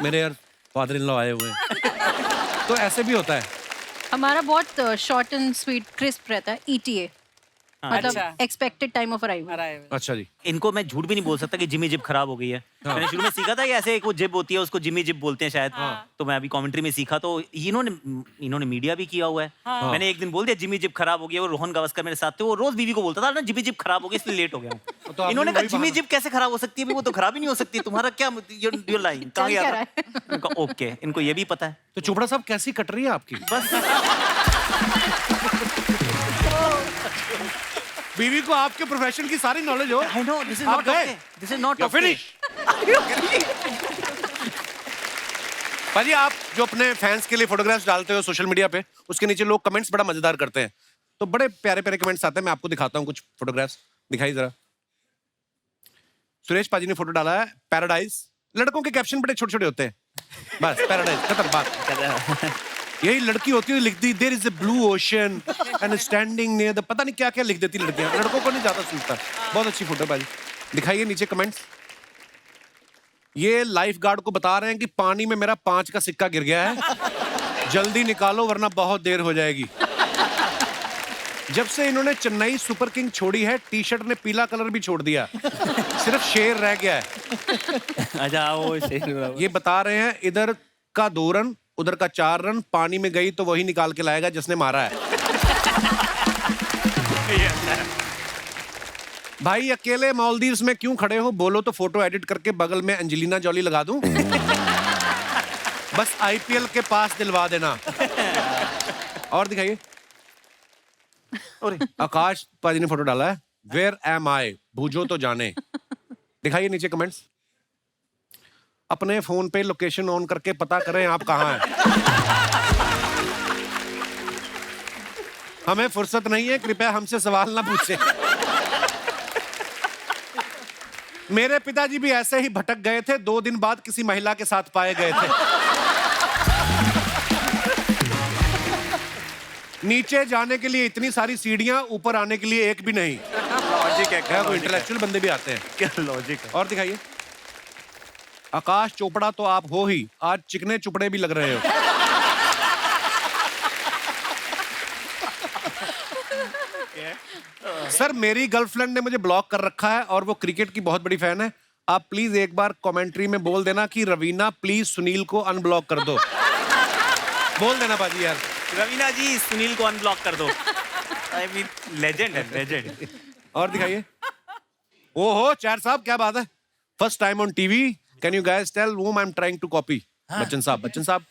मेरे यार फादर इन लॉ आए हुए हैं। तो ऐसे भी होता है। हमारा बहुत शॉर्ट एंड स्वीट क्रिस्प रहता है, ETA। मतलब एक्सपेक्टेड टाइम ऑफ अराइवल। अच्छा जी। इनको मैं झूठ भी नहीं बोल सकता कि जिमी जिप खराब हो गई है। मैंने शुरू में सीखा था कि ऐसे एक वो जिप होती है, उसको जिमी जिप बोलते हैं शायद। तो मैं अभी कमेंट्री में सीखा, तो इन्होंने मीडिया भी किया हुआ है। मैंने एक दिन बोल दिया जिमी जिप खराब हो गई है। वो रोहन गावस्कर मेरे साथ थे, वो रोज बीवी को बोलता था ना जिमी जिप खराब हो गई इसलिए लेट हो गया हूं। तो इन्होंने कहा जिमी जिप कैसे खराब हो सकती है, वो तो खराब ही नहीं हो सकती, तुम्हारा क्या योर लाइन कहां क्या गया? ओके, इनको ये भी पता है। तो चोपड़ा साहब कैसी कट रही है आपकी? बस बीवी को आपके प्रोफेशन की सारी नॉलेज हो। आई नो दिस इज आप नॉट गए? Okay, this is not You're okay. finished. पाजी, आप जो अपने फैंस के लिए फोटोग्राफ्स डालते हो सोशल मीडिया पे, उसके नीचे लोग कमेंट्स बड़ा मजेदार करते हैं, तो बड़े प्यारे प्यारे कमेंट्स आते हैं। मैं आपको दिखाता हूँ कुछ फोटोग्राफ्स, दिखाई जरा। सुरेश पाजी ने फोटो डाला है पैराडाइज। लड़कों के कैप्शन बड़े छोटे छोटे होते हैं, बस पैराडाइज खत्म बात। यही लड़की होती है लिखती there is a blue ocean and standing near the, पता नहीं क्या क्या लिख देती लड़कियां, लड़कों को नहीं ज्यादा सूझता। बहुत अच्छी फोटो पाजी, दिखाइए नीचे कमेंट्स। ये लाइफ गार्ड को बता रहे हैं कि पानी में मेरा 5 का सिक्का गिर गया है, जल्दी निकालो वरना बहुत देर हो जाएगी। जब से इन्होंने चेन्नई सुपर किंग छोड़ी है, टी शर्ट ने पीला कलर भी छोड़ दिया, सिर्फ शेर रह गया है। अच्छा वो शेर ये बता रहे हैं इधर का 2 रन उधर का 4 रन, पानी में गई तो वही निकाल के लाएगा जिसने मारा है। भाई अकेले मालदीव्स में क्यों खड़े हो, बोलो तो फोटो एडिट करके बगल में अंजलिना जॉली लगा दूं। बस आईपीएल के पास दिलवा देना। और दिखाइए, आकाश पाजी ने फोटो डाला है वेयर एम आई, भूजो तो जाने। दिखाइए नीचे कमेंट्स। अपने फोन पे लोकेशन ऑन करके पता करें आप कहां हैं। हमें फुर्सत नहीं है, कृपया हमसे सवाल ना पूछें। मेरे पिताजी भी ऐसे ही भटक गए थे, 2 दिन बाद किसी महिला के साथ पाए गए थे। नीचे जाने के लिए इतनी सारी सीढ़ियां, ऊपर आने के लिए एक भी नहीं। लॉजिक है, क्या कोई इंटेलेक्चुअल बंदे भी आते हैं। क्या लॉजिक है। और दिखाइए, आकाश चोपड़ा तो आप हो ही, आज चिकने चुपड़े भी लग रहे हो। सर मेरी गर्लफ्रेंड ने मुझे ब्लॉक कर रखा है और वो क्रिकेट की बहुत बड़ी फैन है। आप प्लीज एक बार कमेंट्री में बोल देना कि रवीना प्लीज सुनील को अनब्लॉक कर दो। बोल देना बाजी यार। रवीना जी सुनील को अनब्लॉक कर दो। आई मीन लेजेंड है, लेजेंड। और दिखाइए। ओहो चार साहब क्या बात है, first time on TV, can you guys tell whom I'm trying to copy? Bachchan साहब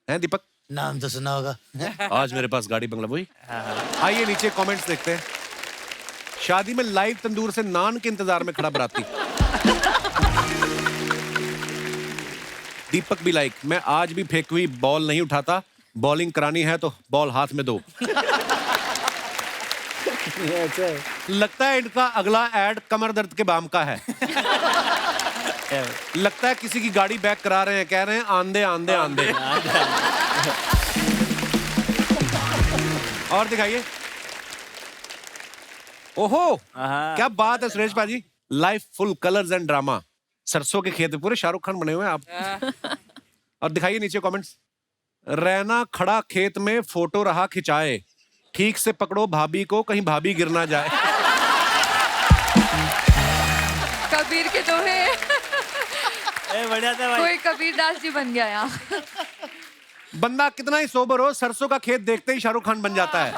हैं दीपक, नाम तो सुना होगा। आज मेरे पास गाड़ी बंगला वही। आइए नीचे कमेंट्स देखते हैं। शादी में लाइव तंदूर से नान के इंतजार में खड़ा बराती। दीपक भी लाइक, मैं आज भी फेंकी हुई बॉल नहीं उठाता, बॉलिंग करानी है तो बॉल हाथ में दो। लगता है इनका अगला एड कमर दर्द के बाम का है। लगता है किसी की गाड़ी बैक करा रहे हैं, कह रहे हैं आंधे आंधे आंधे। और दिखाइए। ओहो क्या बात है सुरेश पाजी, life full colours and drama. सरसों के खेत में पूरे शाहरुख खान बने हुए हैं आप। और दिखाइए नीचे कमेंट्स। रहना खड़ा खेत में फोटो रहा खिंचाए, ठीक से पकड़ो भाभी को कहीं भाभी गिर ना जाए। कबीर के दोहे। बढ़िया था भाई। कोई कबीर दास जी बन गया यहाँ। बंदा कितना ही सोबर हो, सरसों का खेत देखते ही शाहरुख खान बन जाता है।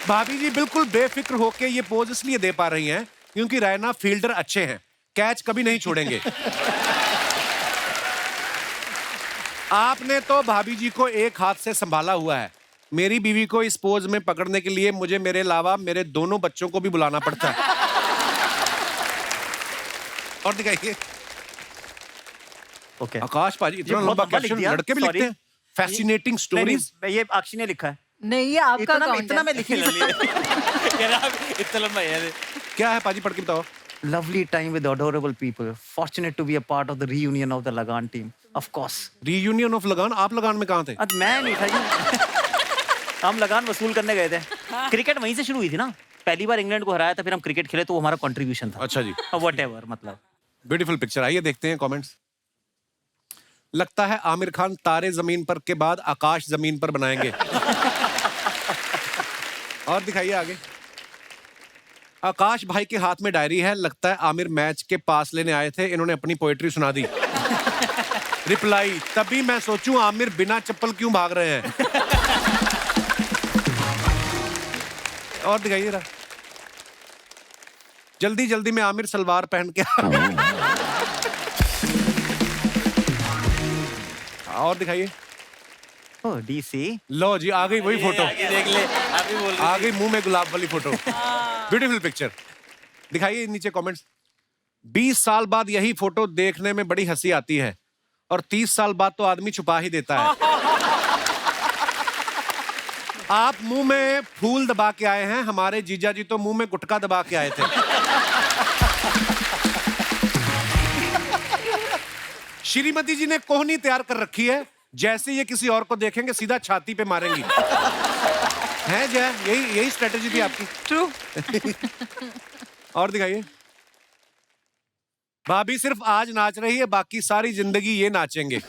भाभी जी बिल्कुल बेफिक्र होके ये पोज इसलिए दे पा रही हैं क्योंकि रैना फील्डर अच्छे हैं, कैच कभी नहीं छोड़ेंगे। आपने तो भाभी जी को एक हाथ से संभाला हुआ है, मेरी बीवी को इस पोज में पकड़ने के लिए मुझे मेरे अलावा मेरे दोनों बच्चों को भी बुलाना पड़ता है। और दिखाइए। ओके आकाश पाजी इतना लंबा क्वेश्चन लड़के भी लिखते हैं, फैसिनेटिंग स्टोरीज। ये अक्षी ने लिखा है। नहीं ये आपका इतना account इतना है। मैं लिख नहीं सकता। इतना लंबा है। क्या है पाजी, पढ़ के बताओ। Lovely time with adorable people. Fortunate to be a part of the reunion of the Lagan team. Of course. Reunion of लगान। आप लगान में कहाँ थे? आज मैं नहीं था जी। हम लगान वसूल करने गए थे। क्रिकेट वहीं से शुरू हुई थी ना, पहली बार इंग्लैंड को हराया था, फिर हम क्रिकेट खेले तो वो हमारा कंट्रीब्यूशन था। अच्छा जी, व्हाटएवर, मतलब ब्यूटीफुल पिक्चर। आइए देखते हैं कमेंट्स। लगता है आमिर खान तारे जमीन पर के बाद आकाश जमीन पर बनाएंगे। और दिखाइए आगे। आकाश भाई के हाथ में डायरी है, लगता है आमिर मैच के पास लेने आए थे, इन्होंने अपनी पोएट्री सुना दी। रिप्लाई, तभी मैं सोचूं आमिर बिना चप्पल क्यों भाग रहे हैं। और दिखाइए जरा, जल्दी जल्दी में आमिर सलवार पहन के और दिखाइए। ओह डीसी, लो जी आ गई वही फोटो, देख ले अभी बोल आ गई मुंह में गुलाब वाली फोटो। Beautiful picture. दिखाइए नीचे कमेंट्स। 20 साल बाद यही फोटो देखने में बड़ी हंसी आती है और 30 साल बाद तो आदमी छुपा ही देता है। आप मुंह में फूल दबा के आए हैं, हमारे जीजा जी तो मुंह में गुटखा दबा के आए थे। श्रीमती जी ने कोहनी तैयार कर रखी है, जैसे ये किसी और को देखेंगे सीधा छाती पे मारेंगी। है जय, यही स्ट्रेटेजी थी आपकी। ट्रू। और दिखाइए। भाभी सिर्फ आज नाच रही है, बाकी सारी जिंदगी ये नाचेंगे।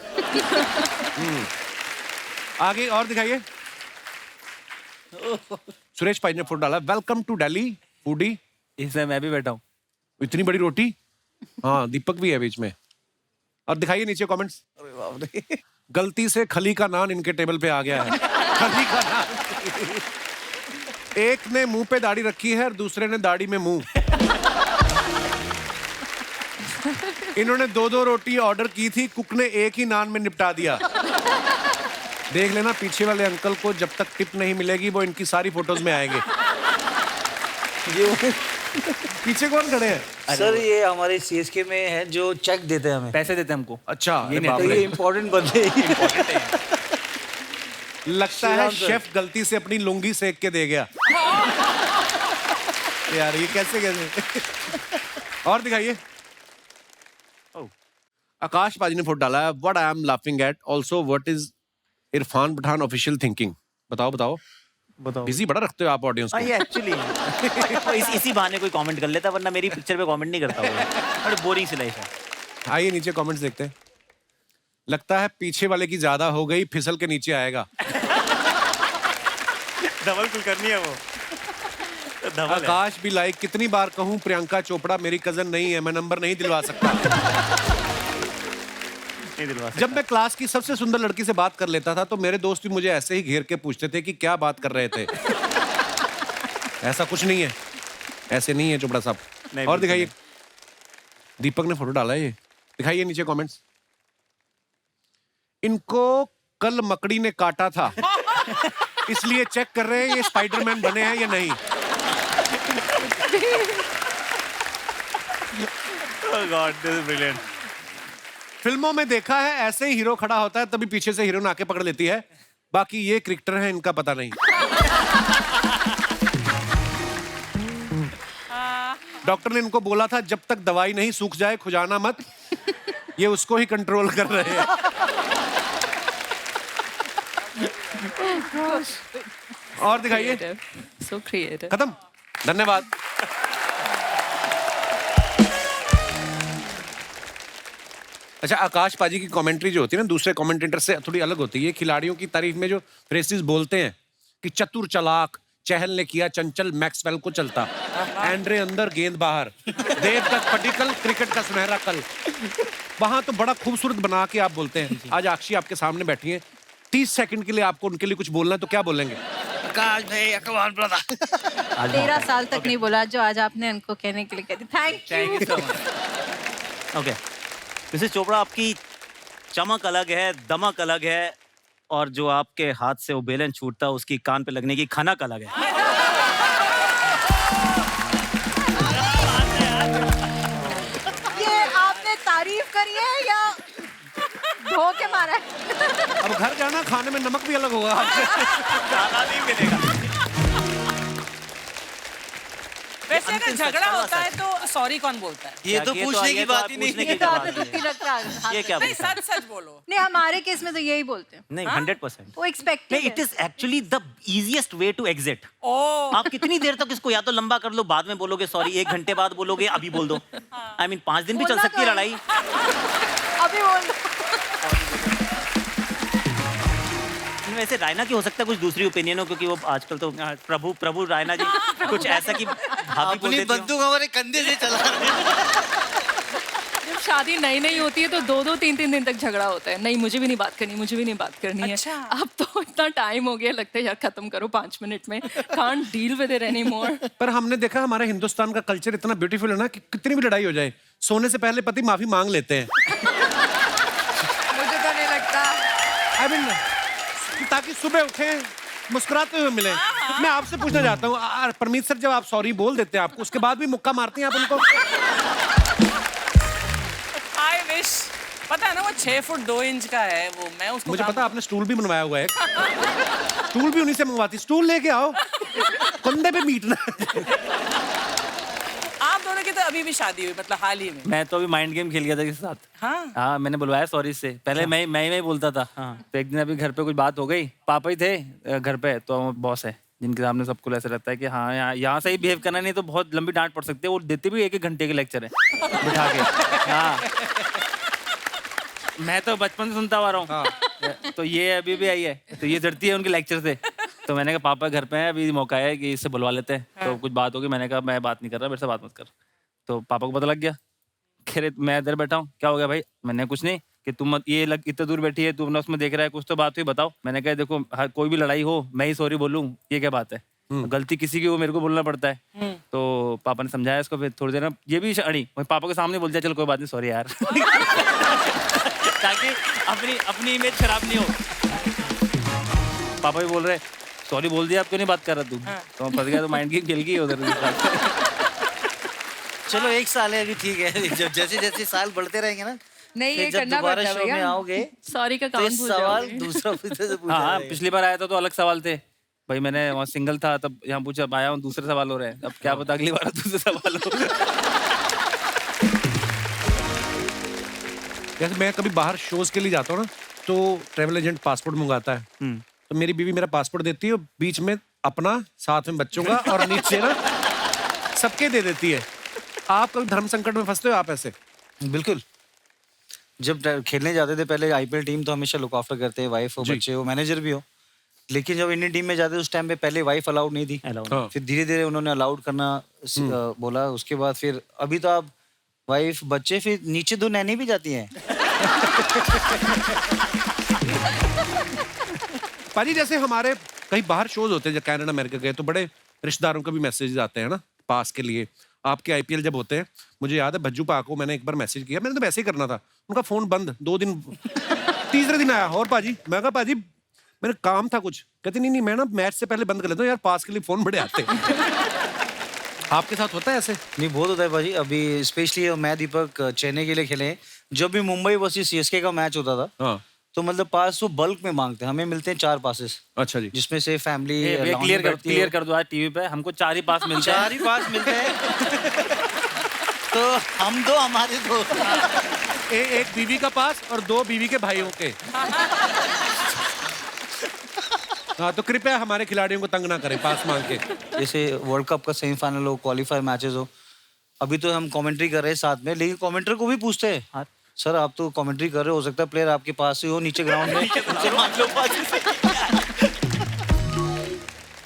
आगे और दिखाइए। सुरेश भाई ने फोटो डाला, वेलकम टू दिल्ली फूडी। इसमें मैं भी बैठा हूँ। इतनी बड़ी रोटी। हाँ दीपक भी है बीच में। और दिखाइए नीचे कमेंट्स। गलती से खली का नान इनके टेबल पे आ गया है। खली का नान। एक ने मुंह पे दाढ़ी रखी है और दूसरे ने दाढ़ी में मुंह। इन्होंने 2-2 रोटी ऑर्डर की थी, कुक ने एक ही नान में निपटा दिया। देख लेना पीछे वाले अंकल को जब तक टिप नहीं मिलेगी वो इनकी सारी फोटोज में आएंगे। पीछे कौन खड़े हैं? सर ये हमारे सीएसके में है जो चेक देते हैं हमें। पैसे देते हैं हमको। अच्छा ये अरे बाप तो रे। ये इम्पोर्टेंट बंदे हैं। लगता है शेफ गलती से अपनी लुंगी सेक के दे गया। यार ये कैसे। और दिखाइए। आकाश बाजी ने फोटो डाला है, what I am laughing at, also what is Irfan Pathan official thinking. बताओ। बिजी बड़ा रखते हो आप ऑडियंस को। ये एक्चुअली इसी बहाने कोई कमेंट कर लेता, वरना मेरी पिक्चर पे कमेंट नहीं करता वो। बड़ी बोरिंग सी लाइफ है। आइए नीचे कमेंट्स देखते हैं। लगता है पीछे वाले की ज्यादा हो गई, फिसल के नीचे आएगा। डबल कुल करनी है वो। डबल है। आकाश भी लाइक, कितनी बार कहूं प्रियंका चोपड़ा मेरी कजन नहीं है, मैं नंबर नहीं दिलवा सकता। नहीं दिलवा सकता। जब मैं क्लास की सबसे सुंदर लड़की से बात कर लेता था तो मेरे दोस्त भी मुझे ऐसे ही घेर के पूछते थे कि क्या बात कर रहे थे। ऐसा कुछ नहीं है, ऐसे नहीं है चोपड़ा साहब। नहीं, और बिल्कुल दिखाइए। दीपक ने फोटो डाला है ये, दिखाइए नीचे कमेंट्स। इनको कल मकड़ी ने काटा था, इसलिए चेक कर रहे हैं ये स्पाइडरमैन बने हैं या नहीं। Oh God, this is brilliant. फिल्मों में देखा है ऐसे ही हीरो खड़ा होता है तभी पीछे से हीरोइन आके पकड़ लेती है, बाकी ये क्रिकेटर है इनका पता नहीं। डॉक्टर ने इनको बोला था जब तक दवाई नहीं सूख जाए खुजाना मत, ये उसको ही कंट्रोल कर रहे हैं। और दिखाइए। So creative. खत्म, धन्यवाद। अच्छा आकाश पाजी की कमेंट्री जो होती है ना दूसरे कमेंटेटर से थोड़ी अलग होती है। खिलाड़ियों की तारीफ में जो फ्रेजेस बोलते हैं कि चतुर चालाक, चहल ने किया चंचल मैक्सवेल को चलता, एंड्रे अंदर गेंद बाहर, देव तक पटिकल क्रिकेट का सुनहरा कल, वहां तो बड़ा खूबसूरत बना के आप बोलते हैं। आज आक्षी आपके सामने बैठी है, 30 सेकंड के लिए आपको उनके लिए कुछ बोलना है तो क्या बोलेंगे? आकाश भाई अकबर ब्रदर। 13 साल तक नहीं बोला जो आज आपने उनको कहने के लिए कह दी। Thank you. Okay, missus Chopra आपकी चमक अलग है, दमक अलग है, और जो आपके हाथ से वो बेलन छूटता है उसकी कान पे लगने की खनक अलग है। ये आपने तारीफ करी है या धो के मारा है? अब घर जाना, खाने में नमक भी अलग होगा आपसे। ज्यादा नहीं मिलेगा। वैसे अगर झगड़ा होता है तो सॉरी कौन बोलता है? ये तो पूछने की बात ही नहीं। पूछने ये की तो बात आपने नहीं दुखी है। लगता है। ये क्या नहीं बोलता है? सच सच बोलो। नहीं हमारे केस में तो यही बोलते हैं, नहीं 100%। वो एक्सपेक्टेड नहीं, it is actually the easiest way to exit. ओ आप कितनी देर तक इसको या तो लंबा कर लो, बाद में बोलोगे सॉरी, 1 घंटे बाद बोलोगे, अभी बोल दो। आई मीन 5 दिन भी चल बोलना सकती है तो है। लड़ाई। अभी बोल दो। वैसे रायना की हो सकता है कुछ दूसरी ओपिनियन हो, क्योंकि वो आजकल तो प्रभु रायना जी कुछ ऐसा कि भाभी बोल अपनी देती हो। बंदूक हमारे कंधे से चला रहे हैं। जब शादी नई नई होती है तो 2-2 3-3 दिन तक झगड़ा होता है, नहीं मुझे भी नहीं बात करनी, मुझे भी नहीं बात करनी अच्छा। है। अब तो इतना टाइम हो गया, लगता है यार खत्म करो 5 मिनट में, can't deal with it anymore. पर हमने देखा हमारे हिंदुस्तान का कल्चर इतना ब्यूटीफुल है ना कि कितनी भी लड़ाई हो जाए, सोने से पहले पति माफी मांग लेते हैं। मुझे तो नहीं लगता। आई मीन ताकि सुबह उठे मुस्कुराते हुए मिले। मैं आपसे पूछना चाहता हूँ परमीत सर, जब आप सॉरी बोल देते हैं आपको, उसके बाद भी मुक्का मारती हैं आप उनको? I wish. पता है ना वो 6 फुट 2 इंच का है वो, मैं उसको मुझे काम- पता आपने स्टूल भी बनवाया हुआ है। स्टूल भी उन्हीं से मंगवाती, स्टूल लेके आओ, कंधे पे मीटना। आप दोनों की तो अभी भी शादी हुई, मतलब हाल ही में। मैं तो अभी माइंड गेम खेल गया था इसके साथ। हाँ हाँ, मैंने बुलवाया सॉरी से पहले, मैं ही बोलता था। तो एक दिन अभी घर पे कुछ बात हो गई, पापा ही थे घर पे, तो बॉस है जिनके सामने सबको ऐसा रहता है कि हाँ यहाँ से ही बिहेव करना, नहीं तो बहुत लंबी डांट पड़ सकती है। वो देते भी 1-1 घंटे के लेक्चर है बिठा के। हाँ, मैं तो बचपन से सुनता आ रहा हूँ। तो ये अभी भी आई है, तो ये डरती है उनके लेक्चर से। तो मैंने कहा पापा घर पे है, अभी मौका है कि इससे बुलवा लेते हैं। तो कुछ बात होगी, मैंने कहा मैं बात नहीं कर रहा, मेरे से बात मत कर। तो पापा को पता लग गया, कह रहे मैं इधर बैठा हूँ, क्या हो गया भाई? मैंने कुछ नहीं, कि तुम ये इतने दूर बैठी है, तुमने उसमें देख रहा है, कुछ तो बात हुई बताओ। मैंने कहा देखो कोई भी लड़ाई हो मैं ही सॉरी बोलूँ, ये क्या बात है? गलती किसी की वो मेरे को बोलना पड़ता है। तो पापा ने समझाया इसको, फिर थोड़ी देर में ये भी अड़ी, पापा के सामने बोल दिया चल कोई बात नहीं सॉरी यार। ताकि अपनी इमेज खराब नहीं हो। पापा भी बोल रहे सॉरी बोल दिया, आप क्यों नहीं बात कर रहा तू? तो मैं फंस गया, तो माइंड गेम खेल गई उधर। चलो 1 साल है अभी, ठीक है। जब जैसे जैसे साल बढ़ते रहेंगे ना, नहीं, फिर ये जब करना दोबारा पड़ता है शो में भैया। आओगे सॉरी का तो काम इस भूल सवाल जाओगे। दूसरा फिर से पूछा हाँ, जाएगा। पिछली बार आया था तो अलग सवाल थे भाई, मैंने वहाँ सिंगल था तब यहाँ पूछा, अब आया हूँ दूसरे सवाल हो रहे हैं, अब क्या पता अगली बार दूसरे सवाल हो। जैसे मैं कभी बाहर शोज के लिए जाता हूँ ना, तो ट्रैवल एजेंट पासपोर्ट मंगाता है, तो मेरी बीवी मेरा पासपोर्ट देती है, और बीच में अपना, साथ में बच्चों का, और नीचे ना सबके दे देती है। आप कभी धर्म संकट में फंसते हो आप ऐसे? बिल्कुल। जब खेलने जाते थे पहले आईपीएल टीम, तो हमेशा लुक आफ्टर करते हैं, वाइफ हो, जी। बच्चे हो, मैनेजर भी हो। लेकिन जब इंडियन टीम में जाते उस टाइम पे पहले वाइफ अलाउड नहीं थी, हाँ। फिर धीरे धीरे उन्होंने अलाउड करना बोला। उसके बाद फिर अभी तो आप वाइफ बच्चे, फिर नीचे 2 नैनी भी जाती हैं। पाजी जैसे हमारे कहीं बाहर शोज होते हैं, जब कनाडा अमेरिका गए, तो बड़े रिश्तेदारों का भी मैसेज आते हैं ना पास के लिए। आपके आईपीएल जब होते हैं, मुझे याद है भज्जू पा को मैंने एक बार मैसेज किया, मैंने तो वैसे ही करना था, उनका फोन बंद 2 दिन, तीसरे दिन आया, और पाजी, मैं कहा पाजी मेरा काम था कुछ, कहते नहीं मैं ना मैच से पहले बंद कर लेता हूँ यार, पास के लिए फोन बड़े आते हैं। आपके साथ होता है ऐसे? नहीं, बहुत होता है भाजी। अभी स्पेशली मैं दीपक चेन्नई के लिए खेले, जब भी मुंबई वर्सेस सीएसके का मैच होता था, हाँ। तो मतलब पास वो बल्क में मांगते हैं, हमें मिलते हैं 4 पासेस, अच्छा जी। जिसमें से फैमिली क्लियर कर दो आज टीवी पे, हमको 4 ही पास मिलते हैं। 4 ही पास मिलते हैं। तो हम 2 हमारे 2। एक बीवी का पास और 2 बीवी के भाइयों के। हाँ, तो कृपया हमारे खिलाड़ियों को तंग ना करें पास मांग के। जैसे वर्ल्ड कप का सेमीफाइनल हो, क्वालिफायर मैचेस हो, अभी तो हम कमेंट्री कर रहे हैं साथ में, लेकिन कमेंटर को भी पूछते हैं सर आप तो कमेंट्री कर रहे हो सकता है प्लेयर आपके पास ही हो नीचे ग्राउंड में।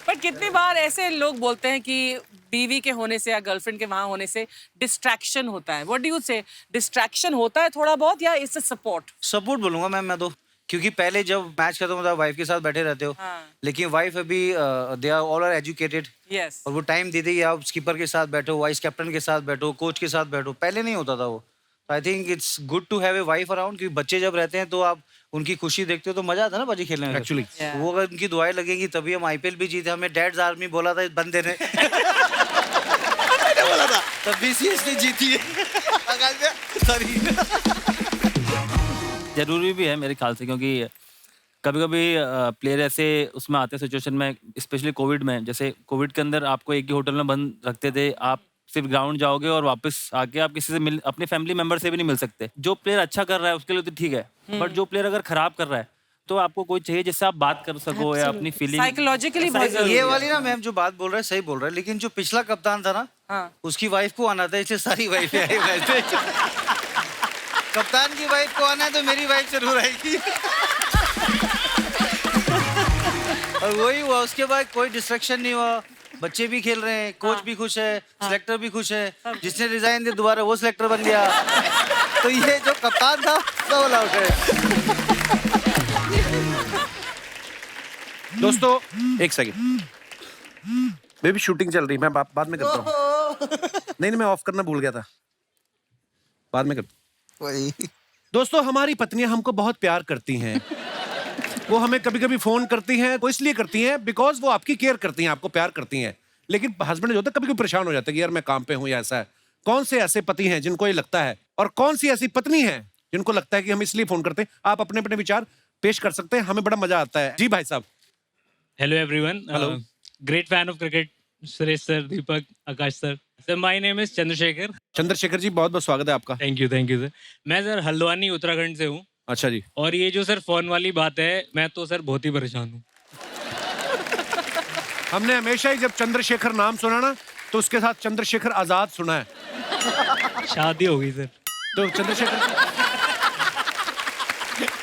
पर कितनी बार ऐसे लोग बोलते हैं कि बीवी के होने से या गर्लफ्रेंड के वहां होने से डिस्ट्रैक्शन होता है। व्हाट डू यू से? डिस्ट्रैक्शन होता है थोड़ा बहुत या इट्स अ सपोर्ट? सपोर्ट बोलूंगा मैं तो, क्योंकि पहले जब मैच खत्म होता है वाइफ के साथ बैठे रहते हो, लेकिन वाइफ अभी they are all are educated, yes, और वो टाइम देते ही आप स्कीपर के साथ बैठो, वाइस कैप्टन के साथ बैठो, कोच के साथ बैठो, पहले नहीं होता था वो। I think it's good to have a wife around, क्योंकि बच्चे जब रहते हैं तो आप उनकी खुशी देखते हो तो मजा आता है ना बाजी खेलने में। Actually. वो अगर उनकी दुआएं लगेंगी तभी हम आईपीएल भी जीते। हमें डैड्स आर्मी बोला था इस बंदे ने। मैंने बोला था तब बीसीएस ने जीती है। सॉरी। जरूरी भी है मेरे ख्याल से, क्योंकि कभी कभी प्लेयर ऐसे उसमें आते हैं सिचुएशन में, स्पेशली कोविड में। जैसे कोविड के अंदर आपको एक ही होटल में बंद रखते थे, आप सिर्फ ग्राउंड जाओगे और वापस आके आप किसी से अपने फैमिली मेंबर से भी नहीं मिल सकते। जो प्लेयर अच्छा कर रहा है उसके लिए तो ठीक है, बट जो प्लेयर अगर खराब कर रहा है तो आपको कोई चाहिए जिससे आप बात कर सको या अपनी फीलिंग साइकोलॉजिकली बहुत जरूरी ये है। वाली ना मैम जो बात बोल रहा है सही बोल रहा है, लेकिन जो पिछला कप्तान था ना, हाँ। उसकी वाइफ को आना था, इसलिए सारी वाइफ आई वैसे। कप्तान की वाइफ को आना है तो मेरी वाइफ जरूर आएगी। और वही हुआ, उसके बाद कोई डिस्ट्रैक्शन नहीं हुआ, बच्चे भी खेल रहे हैं, कोच भी खुश है, सिलेक्टर भी खुश है, जिसने रिजाइन दिया दोबारा वो सिलेक्टर बन गया। तो ये जो कप्तान था सब ऑल आउट है। दोस्तों एक सेकंड, बेबी शूटिंग चल रही है, मैं बाद में करता हूँ। नहीं, मैं ऑफ करना भूल गया था, बाद में करता हूँ। दोस्तों हमारी पत्नियां हमको बहुत प्यार करती हैं। वो हमें कभी कभी फोन करती हैं, वो इसलिए करती हैं बिकॉज वो आपकी केयर करती हैं, आपको प्यार करती हैं। लेकिन हस्बैंड जो होता है कभी कभी परेशान हो जाता है कि यार मैं काम पे हूँ या ऐसा है। कौन से ऐसे पति हैं जिनको ये लगता है, और कौन सी ऐसी पत्नी है जिनको लगता है कि हम इसलिए फोन करते हैं? आप अपने अपने विचार पेश कर सकते हैं, हमें बड़ा मजा आता है। जी भाई साहब। Hello everyone. Hello. Great fan of cricket. Suresh sir, Deepak, Akash sir. Sir, my name is Chandrasekhar. Chandrashekhar ji बहुत बहुत स्वागत है आपका। Thank you sir. मैं सर हल्द्वानी उत्तराखंड से हूँ। अच्छा जी। और ये जो सर फोन वाली बात है, मैं तो सर बहुत ही परेशान हूँ। हमने हमेशा ही जब चंद्रशेखर नाम सुना ना तो उसके साथ चंद्रशेखर आजाद सुना है। शादी हो गई सर। तो चंद्रशेखर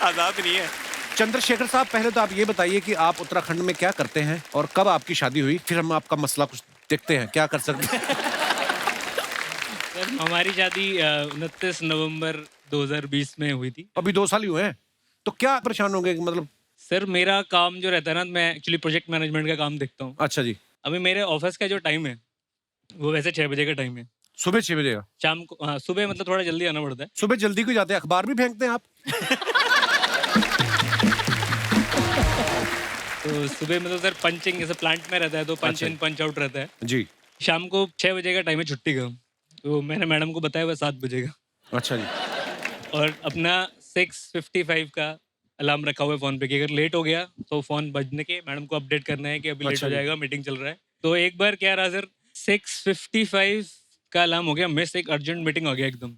आजाद नहीं है। चंद्रशेखर साहब पहले तो आप ये बताइए कि आप उत्तराखंड में क्या करते हैं और कब आपकी शादी हुई, फिर हम आपका मसला कुछ देखते हैं क्या कर सकते हैं। सर हमारी शादी 29 नवंबर 2020 में हुई थी। अभी 2 साल ही हुए हैं, तो क्या परेशान होंगे मतलब? सर मेरा काम जो रहता है ना, मैं एक्चुअली प्रोजेक्ट मैनेजमेंट का काम देखता हूँ। अच्छा जी। अभी मेरे ऑफिस का जो टाइम है वो वैसे 6 बजे का टाइम है। सुबह 6 बजे का? शाम को, हाँ सुबह मतलब थोड़ा जल्दी आना पड़ता है। सुबह जल्दी क्यों जाते हैं? अखबार भी फेंकते हैं आप? तो सुबह मतलब सर पंचिंग, जैसे प्लांट में रहता है तो पंच इन पंच आउट रहता है जी। शाम को 6 बजे का टाइम है छुट्टी का, तो मैंने मैडम को बताया हुआ 7 बजे का। अच्छा जी। और अपना 6:55 का अलार्म रखा हुआ है फ़ोन पे कि अगर लेट हो गया तो फ़ोन बजने के मैडम को अपडेट करना है कि अभी लेट अच्छा हो जी। जाएगा, मीटिंग चल रहा है। तो एक बार क्या रहा सर, 6:55 का अलार्म हो गया मिस, एक अर्जेंट मीटिंग हो गया एकदम।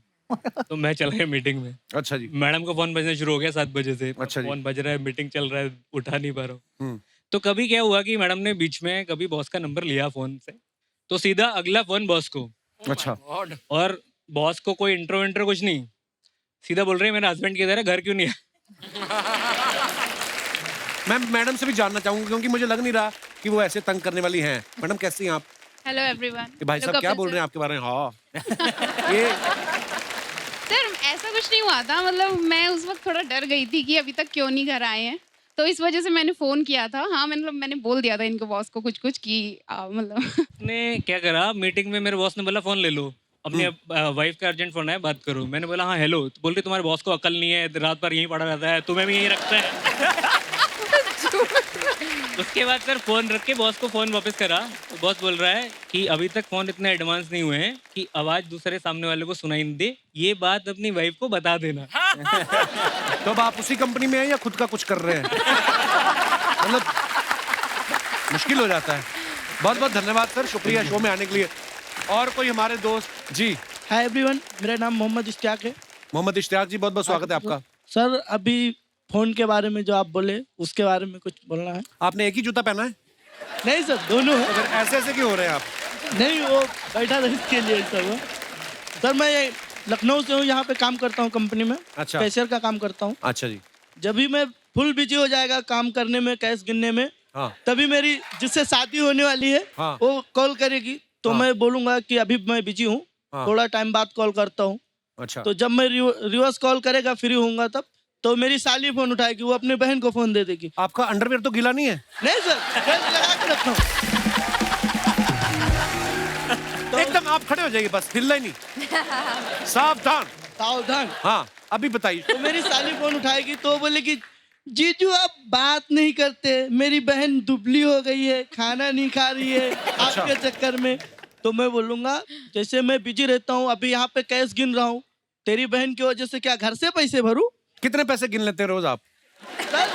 तो मैं चला गया मीटिंग में। अच्छा जी। मैडम को फ़ोन बजना शुरू हो गया 7 बजे से। अच्छा जी। फ़ोन बज रहा है, मीटिंग चल रहा है, उठा नहीं पा रहा हूँ। हम्म। तो कभी क्या हुआ कि मैडम ने बीच में कभी बॉस का नंबर लिया फ़ोन से, तो सीधा अगला फ़ोन बॉस को। अच्छा। और बॉस को कोई इंट्रो विंट्रो कुछ नहीं, सीधा बोल रहे हैं मेरे हस्बैंड किधर है, घर क्यों नहीं है। मैं मैडम से भी जानना चाहूंगा क्योंकि मुझे लग नहीं रहा कि वो ऐसे तंग करने वाली हैं। मैडम कैसी हैं आप? Hello everyone. कि भाई साहब क्या बोल रहे हैं आपके बारे में? हाँ। ये सर ऐसा कुछ नहीं हुआ था, मतलब मैं उस वक्त थोड़ा डर गई थी कि अभी तक क्यों नहीं घर आए हैं, तो इस वजह से मैंने फ़ोन किया था। हाँ मतलब मैंने बोल दिया था इनको बॉस को कुछ कुछ कि मतलब ने क्या करा, मीटिंग में मेरे बॉस ने बोला फ़ोन ले लो, अपनी वाइफ का अर्जेंट फ़ोन है, बात करो। मैंने बोला हाँ हेलो, तो बोल रही तुम्हारे बॉस को अकल नहीं है, रात भर यहीं पड़ा रहता है, तुम्हें भी यहीं रखता है। उसके बाद सर फ़ोन रख के बॉस को फ़ोन वापस करा, तो बॉस बोल रहा है कि अभी तक फ़ोन इतने एडवांस नहीं हुए हैं कि आवाज़ दूसरे सामने वाले को सुनाई नहीं दे, ये बात अपनी वाइफ को बता देना। तो अब आप उसी कंपनी में हैं या खुद का कुछ कर रहे हैं? मतलब मुश्किल हो जाता है। बहुत बहुत धन्यवाद सर, शुक्रिया शो में आने के लिए। और कोई हमारे दोस्त? जी। हाय एवरीवन, मेरा नाम मोहम्मद इश्तियाक है। मोहम्मद इश्तियाक जी बहुत बहुत स्वागत है आपका। सर अभी फोन के बारे में जो आप बोले उसके बारे में कुछ बोलना है। आपने एक ही जूता पहना है? नहीं सर, दोनों है। अगर ऐसे ऐसे क्यों हो रहे हैं आप? नहीं वो बैठा था इसके लिए सब। सर मैं ये लखनऊ से हूँ, यहाँ पे काम करता हूँ कंपनी में। अच्छा। कैशियर का काम करता हूँ। अच्छा जी। जब भी मैं फुल बिजी हो जाएगा काम करने में, कैश गिनने में, हाँ। तभी मेरी जिससे शादी होने वाली है हाँ। वो कॉल करेगी, तो हाँ। मैं बोलूंगा कि अभी मैं बिजी हूँ, हाँ। थोड़ा टाइम बाद कॉल करता हूँ। अच्छा। तो जब मैं रिवर्स कॉल करेगा फ्री होऊंगा तब, तो मेरी साली फोन उठाएगी, वो अपने बहन को फोन दे देगी। आपका अंडरवियर तो गीला नहीं है? नहीं सर, बेल्ट लगा के रखा हूँ। एकदम आप खड़े हो जाइए, बस हिलना ही नहीं। सावधान सावधान। हाँ अभी बताइए। तो मेरी साली फोन उठाएगी तो बोलेगी जीजू आप बात नहीं करते, मेरी बहन दुबली हो गई है, खाना नहीं खा रही है आपके चक्कर में। तो मैं बोलूंगा जैसे मैं बिजी रहता हूँ, अभी यहाँ पे कैश गिन रहा हूँ, तेरी बहन की वजह से क्या घर से पैसे भरूं? कितने पैसे गिन लेते हैं रोज आप? सर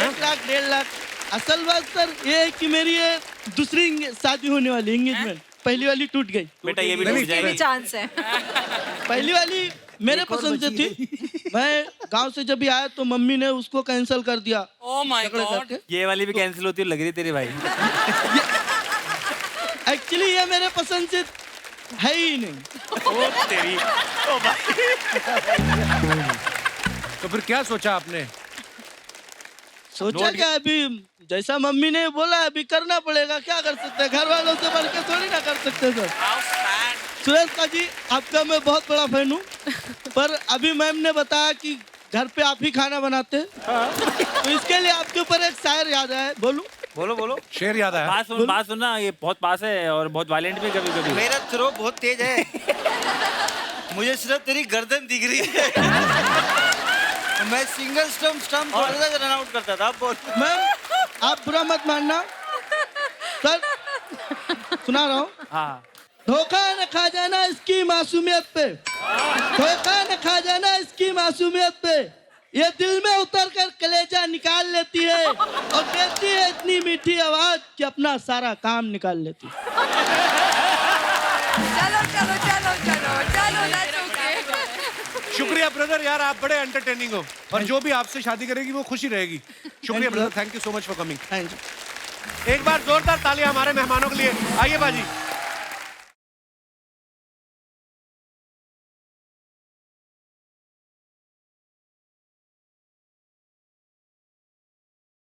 1 लाख 1.5 लाख। असल बात सर ये है कि मेरी ये दूसरी शादी होने वाली एंगेजमेंट, पहली वाली टूट गई। बेटा ये भी टूट जाएगी। चांस है। पहली वाली मेरे पसंद से थी, मैं गांव से जब भी आया तो मम्मी ने उसको कैंसिल कर दिया। Oh my God. ये वाली भी कैंसिल होती लग रही तेरे भाई। एक्चुअली ये मेरे पसंद से है ही नहीं। ओ तेरी, ओ भाई। तो फिर क्या सोचा आपने? सोचा क्या अभी जैसा मम्मी ने बोला अभी करना पड़ेगा, क्या कर सकते हैं, घर वालों से बढ़ के थोड़ी ना कर सकते सर। सुरेश का जी आपका मैं बहुत बड़ा फैन हूँ, पर अभी मैम ने बताया कि घर पे आप ही खाना बनाते हैं, तो इसके लिए आपके ऊपर एक शायर याद आया है, बोलूं? बोलो बोलो। शेर याद आया? बात सुनना, ये बहुत पास है और बहुत वायलेंट भी कभी कभी। मेरा थ्रो बहुत तेज है, मुझे सिर्फ तेरी गर्दन दिख रही है। मैं सिंगल स्टंप रन आउट करता था। बोल मैम आप बुरा मत मानना सर, सुना रहा हूँ। हाँ धोखा न खा जाना इसकी मासूमियत पे, धोखा न खा जाना इसकी मासूमियत पे, ये दिल में उतर कर कलेजा निकाल लेती है और देती है इतनी मीठी आवाज कि अपना सारा काम निकाल लेती है। चलो चलो चलो चलो चलो that's okay. शुक्रिया ब्रदर, यार आप बड़े एंटरटेनिंग हो, और जो भी आपसे शादी करेगी वो खुशी रहेगी। शुक्रिया brother, thank you so much for coming. Thank you. एक बार जोरदार तालियां हमारे मेहमानों के लिए। आइए बाजी।